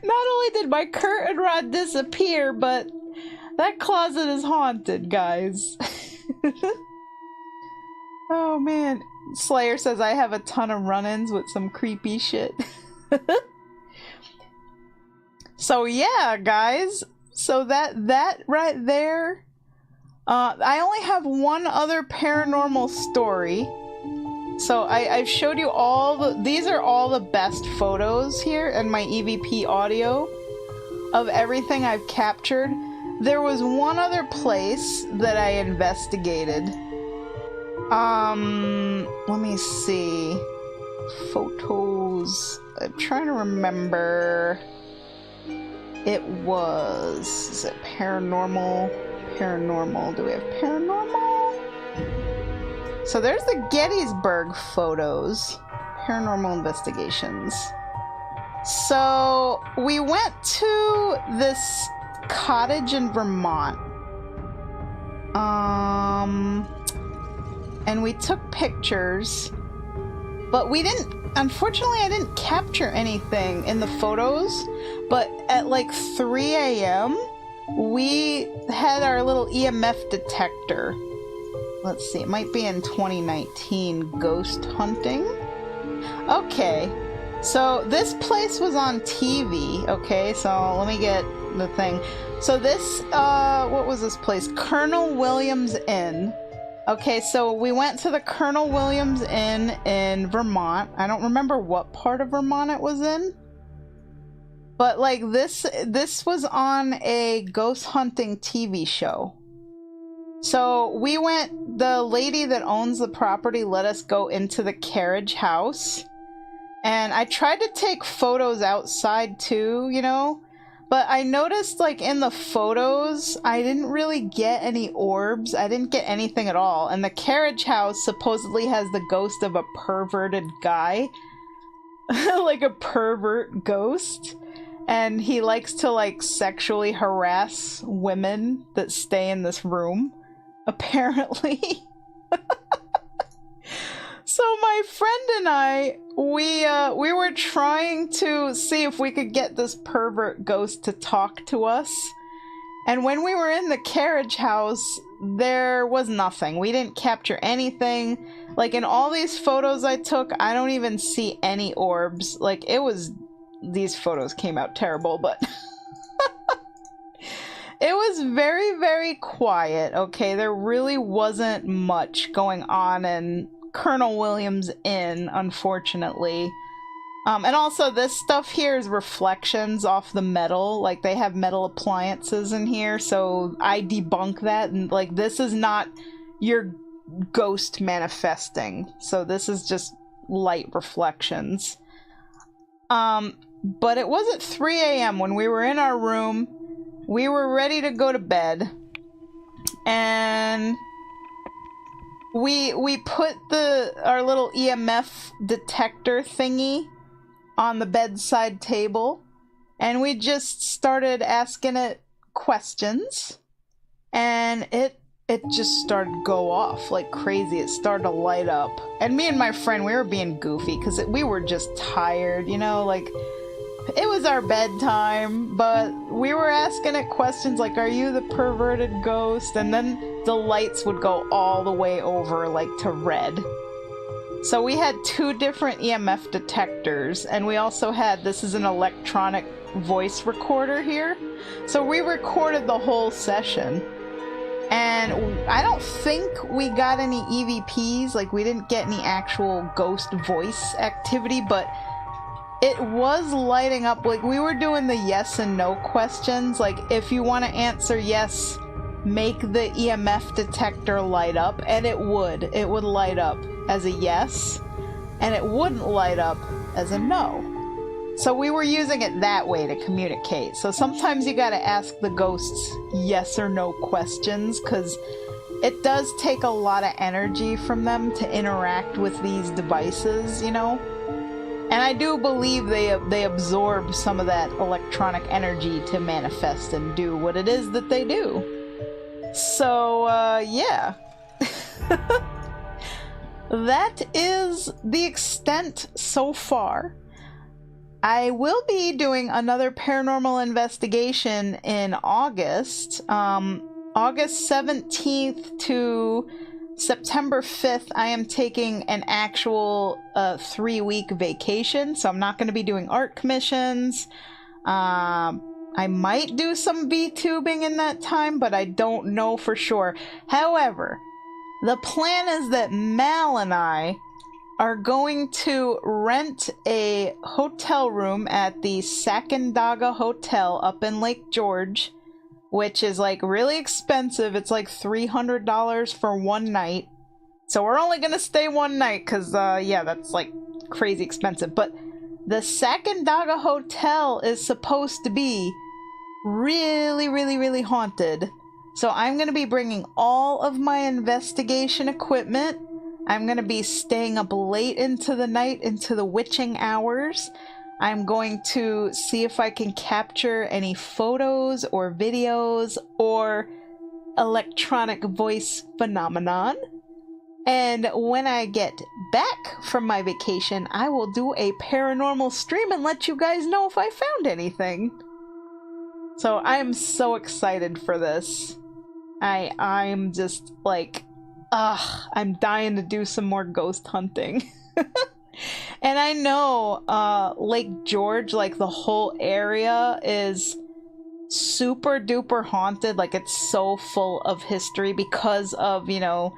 Not only did my curtain rod disappear, but that closet is haunted, guys. Oh man. Slayer says I have a ton of run-ins with some creepy shit. So yeah, guys. So that right there. I only have one other paranormal story. So I've showed you these are all the best photos here and my EVP audio of everything I've captured. There was one other place that I investigated. Let me see. Photos. I'm trying to remember. It was... Is it paranormal? Paranormal. Do we have paranormal? So there's the Gettysburg photos. Paranormal investigations. So we went to this cottage in Vermont. And we took pictures, but we didn't, unfortunately I didn't capture anything in the photos, but at like 3 a.m. we had our little EMF detector. Let's see, it might be in 2019, ghost hunting. Okay, so this place was on TV, okay, so let me get the thing. So this, what was this place? Colonel Williams Inn. Okay, so we went to the Colonel Williams Inn in Vermont. I don't remember what part of Vermont it was in. But like this was on a ghost hunting TV show. So we went, the lady that owns the property let us go into the carriage house. And I tried to take photos outside too, you know? But I noticed, like, in the photos, I didn't really get any orbs. I didn't get anything at all. And the carriage house supposedly has the ghost of a perverted guy. Like a pervert ghost. And he likes to, like, sexually harass women that stay in this room. Apparently. So my friend and I, we were trying to see if we could get this pervert ghost to talk to us. And when we were in the carriage house, there was nothing. We didn't capture anything. Like in all these photos I took, I don't even see any orbs. Like it was, these photos came out terrible, but it was very, very quiet. Okay, there really wasn't much going on in Colonel Williams Inn, unfortunately. And also this stuff here is reflections off the metal. Like they have metal appliances in here, so I debunk that. And like this is not your ghost manifesting. So this is just light reflections. But it was at 3 a.m. when we were in our room. We were ready to go to bed. And we put our little EMF detector thingy on the bedside table, and we just started asking it questions, and it just started to go off like crazy. It started to light up, and me and my friend, we were being goofy because we were just tired, you know, like it was our bedtime, but we were asking it questions like, are you the perverted ghost? And then the lights would go all the way over, like, to red. So we had 2 different EMF detectors, and we also had, this is an electronic voice recorder here. So we recorded the whole session. And I don't think we got any EVPs, like we didn't get any actual ghost voice activity, but it was lighting up. Like we were doing the yes and no questions, like if you want to answer yes, make the EMF detector light up, and it would light up as a yes, and it wouldn't light up as a no. So we were using it that way to communicate. So sometimes you gotta ask the ghosts yes or no questions, because it does take a lot of energy from them to interact with these devices, you know? And I do believe they absorb some of that electronic energy to manifest and do what it is that they do. So, yeah. That is the extent so far. I will be doing another paranormal investigation in August. August 17th to September 5th, I am taking an actual 3-week vacation, so I'm not going to be doing art commissions. I might do some VTubing in that time, but I don't know for sure. However, the plan is that Mal and I are going to rent a hotel room at the Sacandaga Hotel up in Lake George, which is like really expensive. It's like $300 for one night. So we're only gonna stay one night because, yeah, that's like crazy expensive. But the Sacandaga Hotel is supposed to be really, really, really haunted. So I'm gonna be bringing all of my investigation equipment. I'm gonna be staying up late into the night, into the witching hours. I'm going to see if I can capture any photos or videos or electronic voice phenomenon. And when I get back from my vacation, I will do a paranormal stream and let you guys know if I found anything. So I am so excited for this. I'm just like, I'm dying to do some more ghost hunting. And I know Lake George, like the whole area is super duper haunted. Like it's so full of history because of, you know,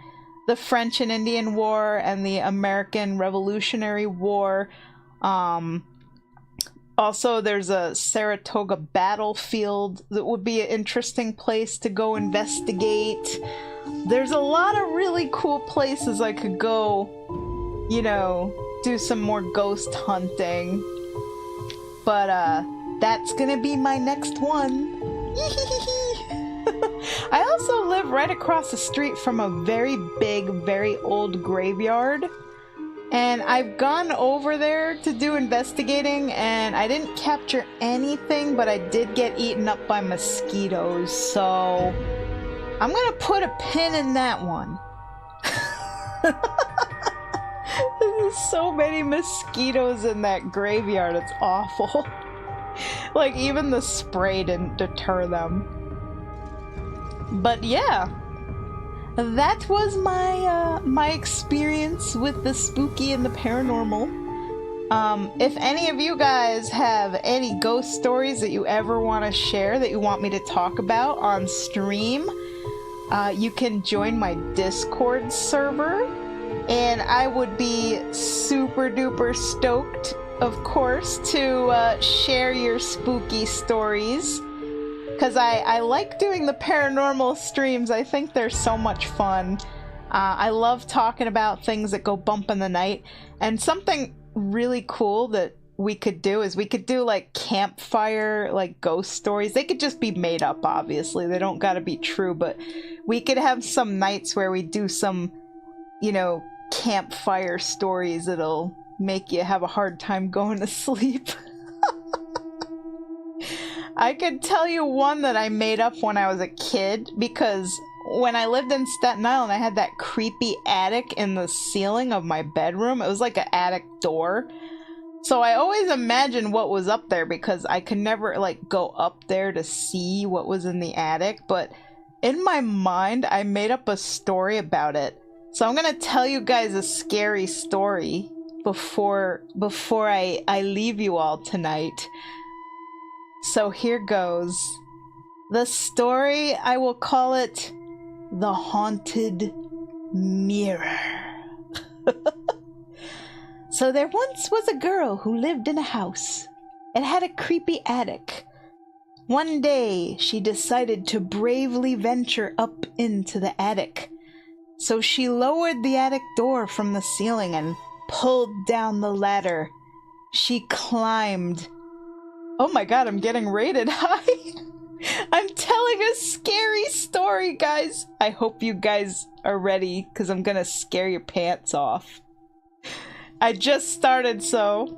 the French and Indian War and the American Revolutionary War. Also, there's a Saratoga battlefield that would be an interesting place to go investigate. There's a lot of really cool places I could go, you know, do some more ghost hunting. But that's gonna be my next one. I also live right across the street from a very big, very old graveyard. And I've gone over there to do investigating and I didn't capture anything, but I did get eaten up by mosquitoes. So I'm gonna put a pin in that one. There's so many mosquitoes in that graveyard, it's awful. Like, even the spray didn't deter them. But yeah, that was my experience with the spooky and the paranormal. If any of you guys have any ghost stories that you ever want to share, that you want me to talk about on stream, you can join my Discord server. And I would be super duper stoked, of course, to share your spooky stories. Because I like doing the paranormal streams. I think they're so much fun. I love talking about things that go bump in the night. And something really cool that we could do is we could do like campfire, like ghost stories. They could just be made up, obviously. They don't gotta be true. But we could have some nights where we do some, you know, campfire stories that'll make you have a hard time going to sleep. I could tell you one that I made up when I was a kid, because when I lived in Staten Island, I had that creepy attic in the ceiling of my bedroom. It was like an attic door. So I always imagined what was up there because I could never like go up there to see what was in the attic. But in my mind, I made up a story about it. So I'm gonna tell you guys a scary story before I leave you all tonight. So here goes. The story, I will call it The Haunted Mirror. So there once was a girl who lived in a house. It had a creepy attic. One day, she decided to bravely venture up into the attic. So she lowered the attic door from the ceiling and pulled down the ladder. She climbed. Oh my god, I'm getting rated high. I'm telling a scary story, guys. I hope you guys are ready, because I'm gonna scare your pants off. I just started, so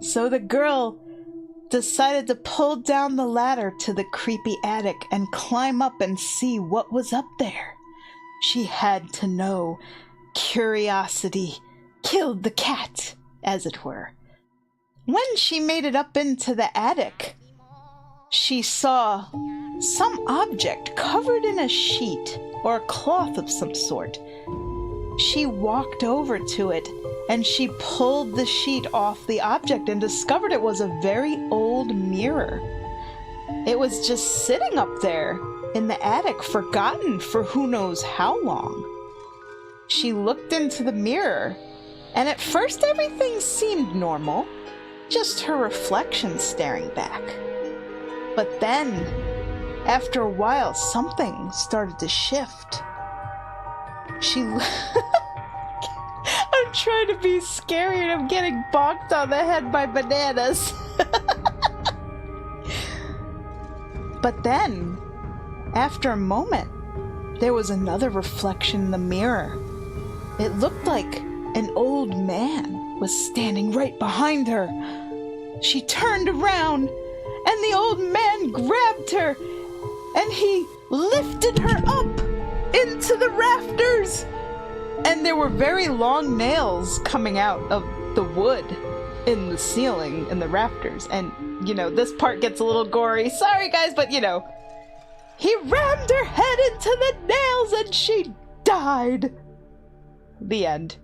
the girl decided to pull down the ladder to the creepy attic and climb up and see what was up there. She had to know. Curiosity killed the cat, as it were. When she made it up into the attic, she saw some object covered in a sheet or a cloth of some sort. She walked over to it and she pulled the sheet off the object and discovered it was a very old mirror. It was just sitting up there in the attic, forgotten for who knows how long. She looked into the mirror, and at first everything seemed normal, just her reflection staring back. But then, after a while, something started to shift. I'm trying to be scary and I'm getting bonked on the head by bananas. But then, after a moment, there was another reflection in the mirror. It looked like an old man was standing right behind her. She turned around, and the old man grabbed her, and he lifted her up into the rafters. And there were very long nails coming out of the wood in the ceiling, in the rafters. And, you know, this part gets a little gory. Sorry, guys, but, you know, he rammed her head into the nails and she died. The end.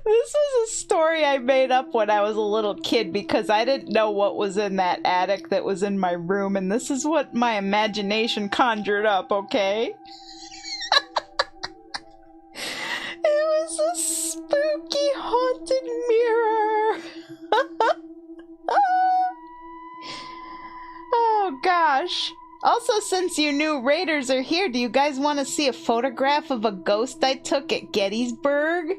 This was a story I made up when I was a little kid because I didn't know what was in that attic that was in my room, and this is what my imagination conjured up, okay? It was a spooky haunted mirror. Oh gosh. Also, since you new raiders are here, do you guys want to see a photograph of a ghost I took at Gettysburg?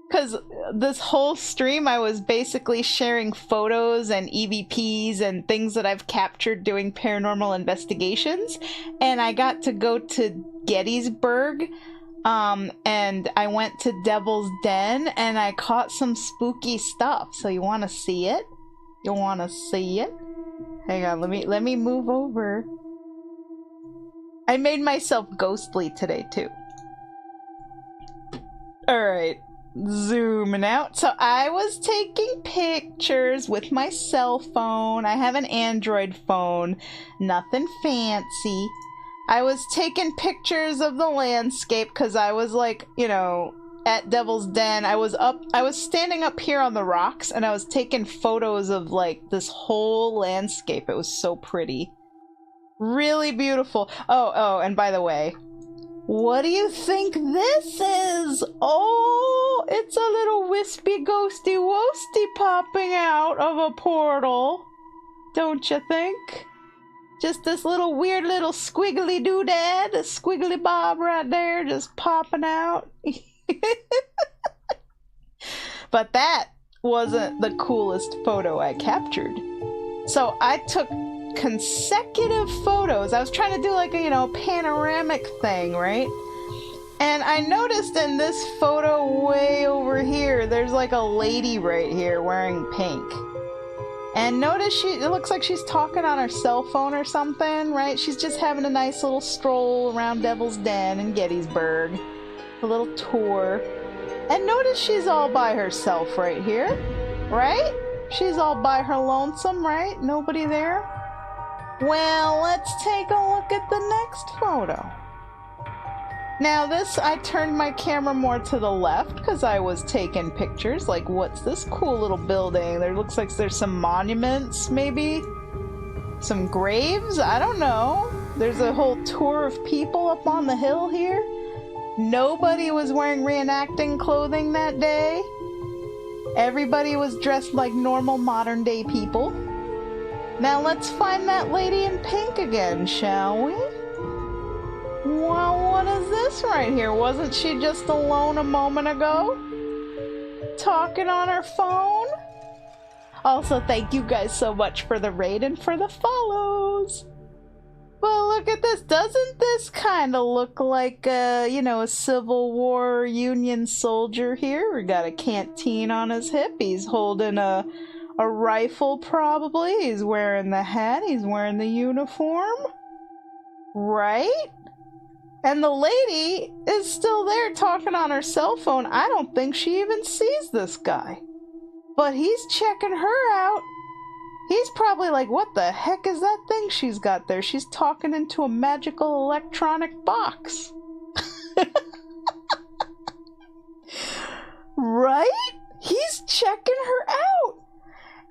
Because this whole stream I was basically sharing photos and EVPs and things that I've captured doing paranormal investigations. And I got to go to Gettysburg, and I went to Devil's Den and I caught some spooky stuff. So you want to see it? You want to see it? Hang on, let me move over. I made myself ghostly today too. Alright, zooming out. So I was taking pictures with my cell phone. I have an Android phone, nothing fancy. I was taking pictures of the landscape because I was like, you know, at Devil's Den. I was standing up here on the rocks and I was taking photos of like this whole landscape. It was so pretty. Really beautiful. Oh, and by the way, what do you think this is? Oh, it's a little wispy ghosty woasty popping out of a portal. Don't you think? Just this little weird little squiggly doodad, a squiggly bob right there just popping out. But that wasn't the coolest photo I captured. So I took consecutive photos. I was trying to do like a, you know, panoramic thing, right? And I noticed in this photo way over here, there's like a lady right here wearing pink. And notice it looks like she's talking on her cell phone or something, right? She's just having a nice little stroll around Devil's Den in Gettysburg. A little tour. And notice she's all by herself right here, right? She's all by her lonesome, right? Nobody there? Well, let's take a look at the next photo. Now this, I turned my camera more to the left because I was taking pictures. Like, what's this cool little building? There looks like there's some monuments, maybe? Some graves? I don't know. There's a whole tour of people up on the hill here. Nobody was wearing reenacting clothing that day. Everybody was dressed like normal modern day people. Now let's find that lady in pink again, shall we? Well, what is this right here? Wasn't she just alone a moment ago? Talking on her phone? Also, thank you guys so much for the raid and for the follows. Well, look at this. Doesn't this kind of look like, you know, a Civil War Union soldier here? We got a canteen on his hip. He's holding a rifle, probably. He's wearing the hat. He's wearing the uniform. Right? And the lady is still there talking on her cell phone. I don't think she even sees this guy. But he's checking her out. He's probably like, what the heck is that thing she's got there? She's talking into a magical electronic box. Right? He's checking her out.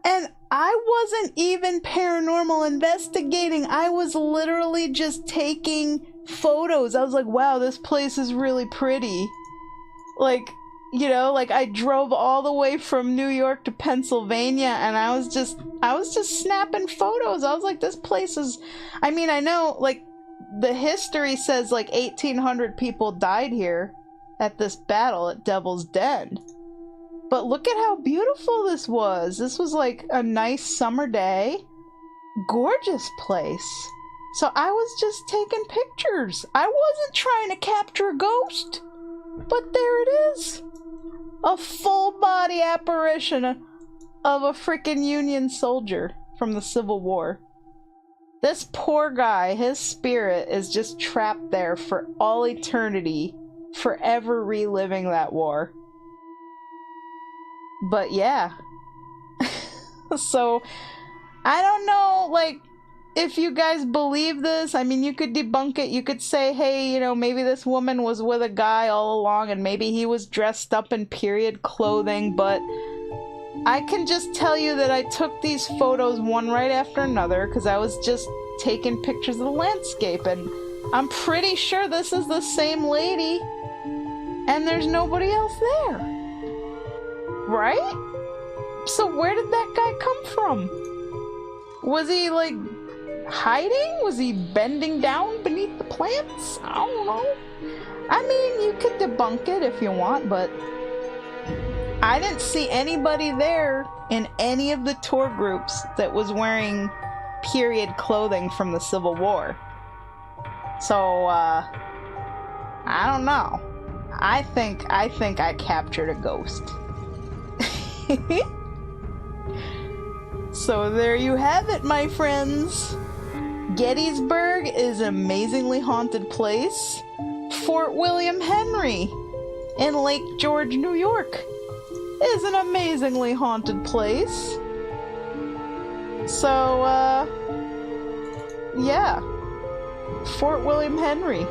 And I wasn't even paranormal investigating. I was literally just taking photos. I was like, wow, this place is really pretty. Like, you know, like I drove all the way from New York to Pennsylvania and I was just snapping photos. I was like, this place is, I mean, I know like the history says like 1,800 people died here at this battle at Devil's Den. But look at how beautiful this was. This was like a nice summer day. Gorgeous place. So I was just taking pictures. I wasn't trying to capture a ghost. But there it is. A full body apparition of a freaking Union soldier from the Civil War. This poor guy, his spirit is just trapped there for all eternity, forever reliving that war. But yeah. So, I don't know, like, if you guys believe this. I mean, you could debunk it. You could say, hey, you know, maybe this woman was with a guy all along and maybe he was dressed up in period clothing, but I can just tell you that I took these photos one right after another because I was just taking pictures of the landscape, and I'm pretty sure this is the same lady and there's nobody else there. Right? So where did that guy come from? Was he, like, hiding? Was he bending down beneath the plants? I don't know. I mean, you could debunk it if you want, but I didn't see anybody there in any of the tour groups that was wearing period clothing from the Civil War. So, I don't know. I think I captured a ghost. So there you have it, my friends. Gettysburg is an amazingly haunted place. Fort William Henry in Lake George, New York is an amazingly haunted place. So, yeah. Fort William Henry.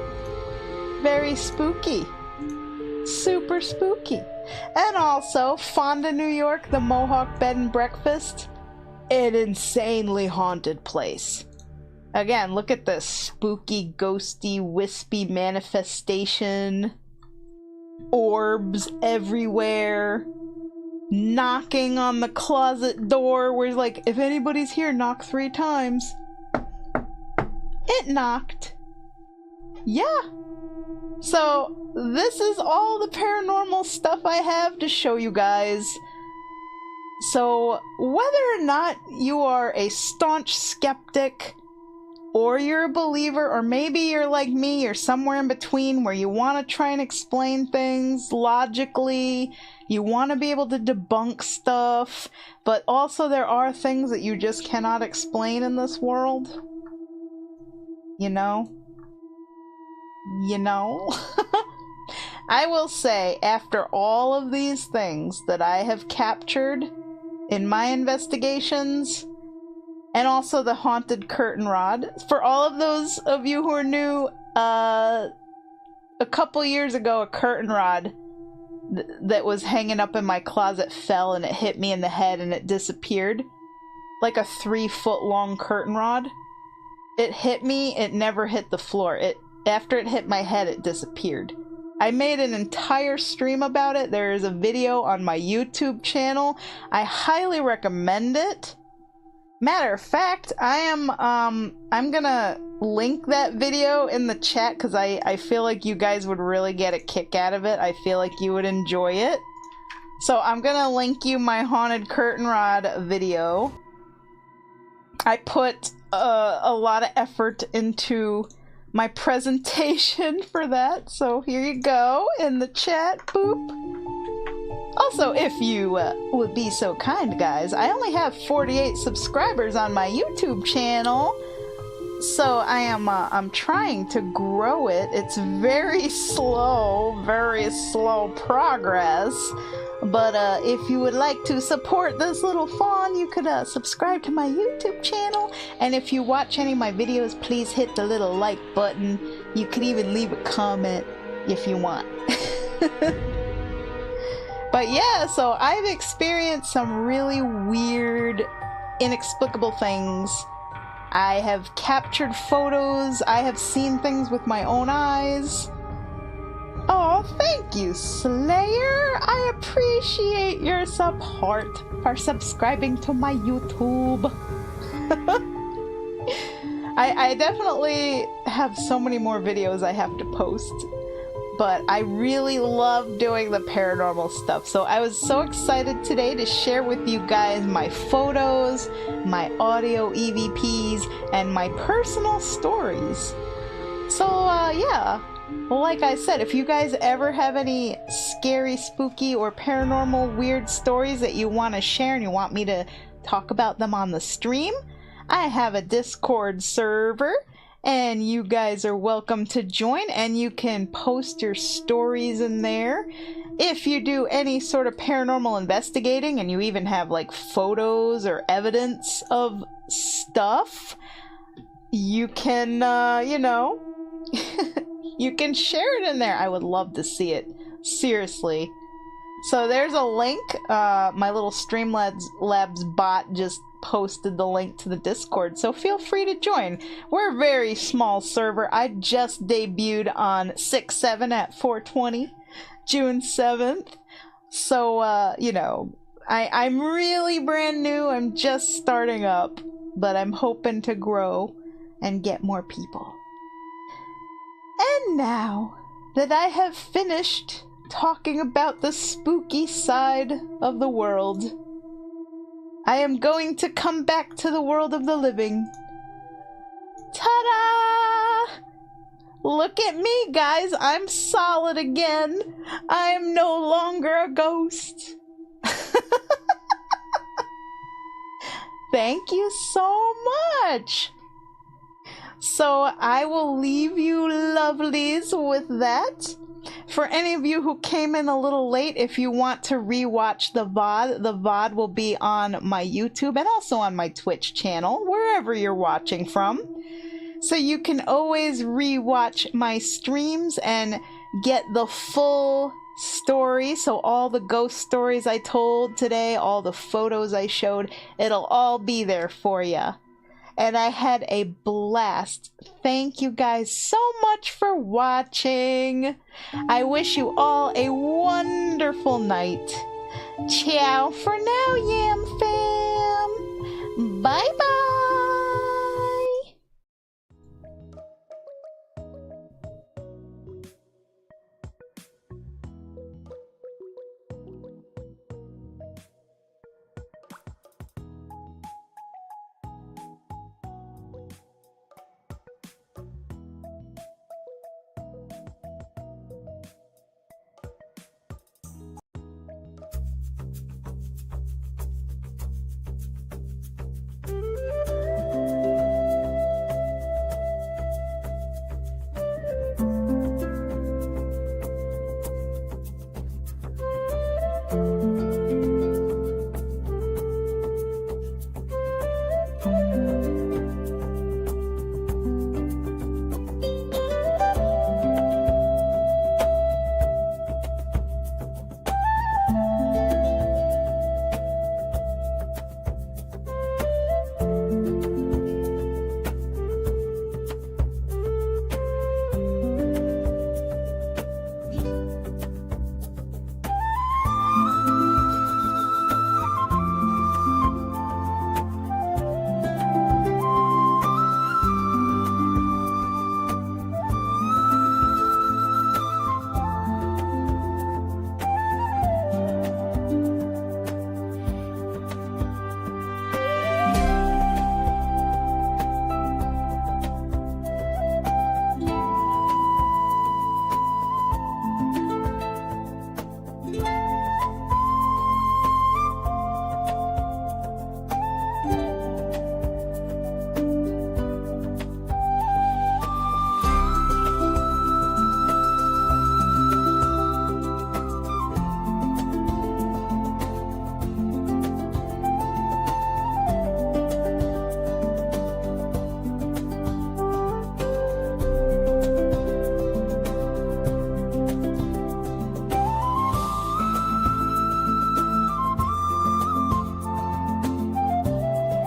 Very spooky. Super spooky. And also, Fonda, New York, the Mohawk Bed and Breakfast. An insanely haunted place. Again, look at this spooky, ghosty, wispy manifestation. Orbs everywhere. Knocking on the closet door where, like, if anybody's here, knock 3 times. It knocked. Yeah. So, this is all the paranormal stuff I have to show you guys. So, whether or not you are a staunch skeptic, or you're a believer, or maybe you're like me, you're somewhere in between where you want to try and explain things logically, you want to be able to debunk stuff, but also there are things that you just cannot explain in this world. You know? I will say, after all of these things that I have captured in my investigations, and also the haunted curtain rod, for all of those of you who are new, a couple years ago, a curtain rod that was hanging up in my closet fell and it hit me in the head and it disappeared. Like a 3-foot long curtain rod. It hit me, it never hit the floor. After it hit my head, it disappeared. I made an entire stream about it. There is a video on my YouTube channel. I highly recommend it. Matter of fact, I'm gonna link that video in the chat because I feel like you guys would really get a kick out of it. I feel like you would enjoy it. So I'm gonna link you my haunted curtain rod video. I put a lot of effort into my presentation for that, so here you go in the chat. Boop. Also, if you would be so kind, guys, I only have 48 subscribers on my YouTube channel, so I'm trying to grow it. It's very slow progress. But if you would like to support this little fawn, you could subscribe to my YouTube channel. And if you watch any of my videos, please hit the little like button. You could even leave a comment if you want. But yeah, so I've experienced some really weird, inexplicable things. I have captured photos. I have seen things with my own eyes. Oh, thank you, Slayer. I appreciate your support for subscribing to my YouTube. I definitely have so many more videos I have to post, but I really love doing the paranormal stuff. So I was so excited today to share with you guys my photos, my audio EVPs, and my personal stories. So yeah. Like I said, if you guys ever have any scary, spooky, or paranormal weird stories that you want to share and you want me to talk about them on the stream, I have a Discord server and you guys are welcome to join, and you can post your stories in there. If you do any sort of paranormal investigating and you even have like photos or evidence of stuff, you can, you know, you can share it in there. I would love to see it. Seriously. So there's a link. My little Streamlabs bot just posted the link to the Discord, so feel free to join. We're a very small server. I just debuted on 6/7 at 4:20, June 7th. So, you know, I'm really brand new. I'm just starting up, but I'm hoping to grow and get more people. And now that I have finished talking about the spooky side of the world, I am going to come back to the world of the living. Ta-da! Look at me, guys. I'm solid again. I'm no longer a ghost. Thank you so much. So I will leave you lovelies with that. For any of you who came in a little late, if you want to rewatch the VOD will be on my YouTube and also on my Twitch channel, wherever you're watching from. So you can always rewatch my streams and get the full story. So all the ghost stories I told today, all the photos I showed, it'll all be there for you. And I had a blast. Thank you guys so much for watching. I wish you all a wonderful night. Ciao for now, Yam Fam. Bye.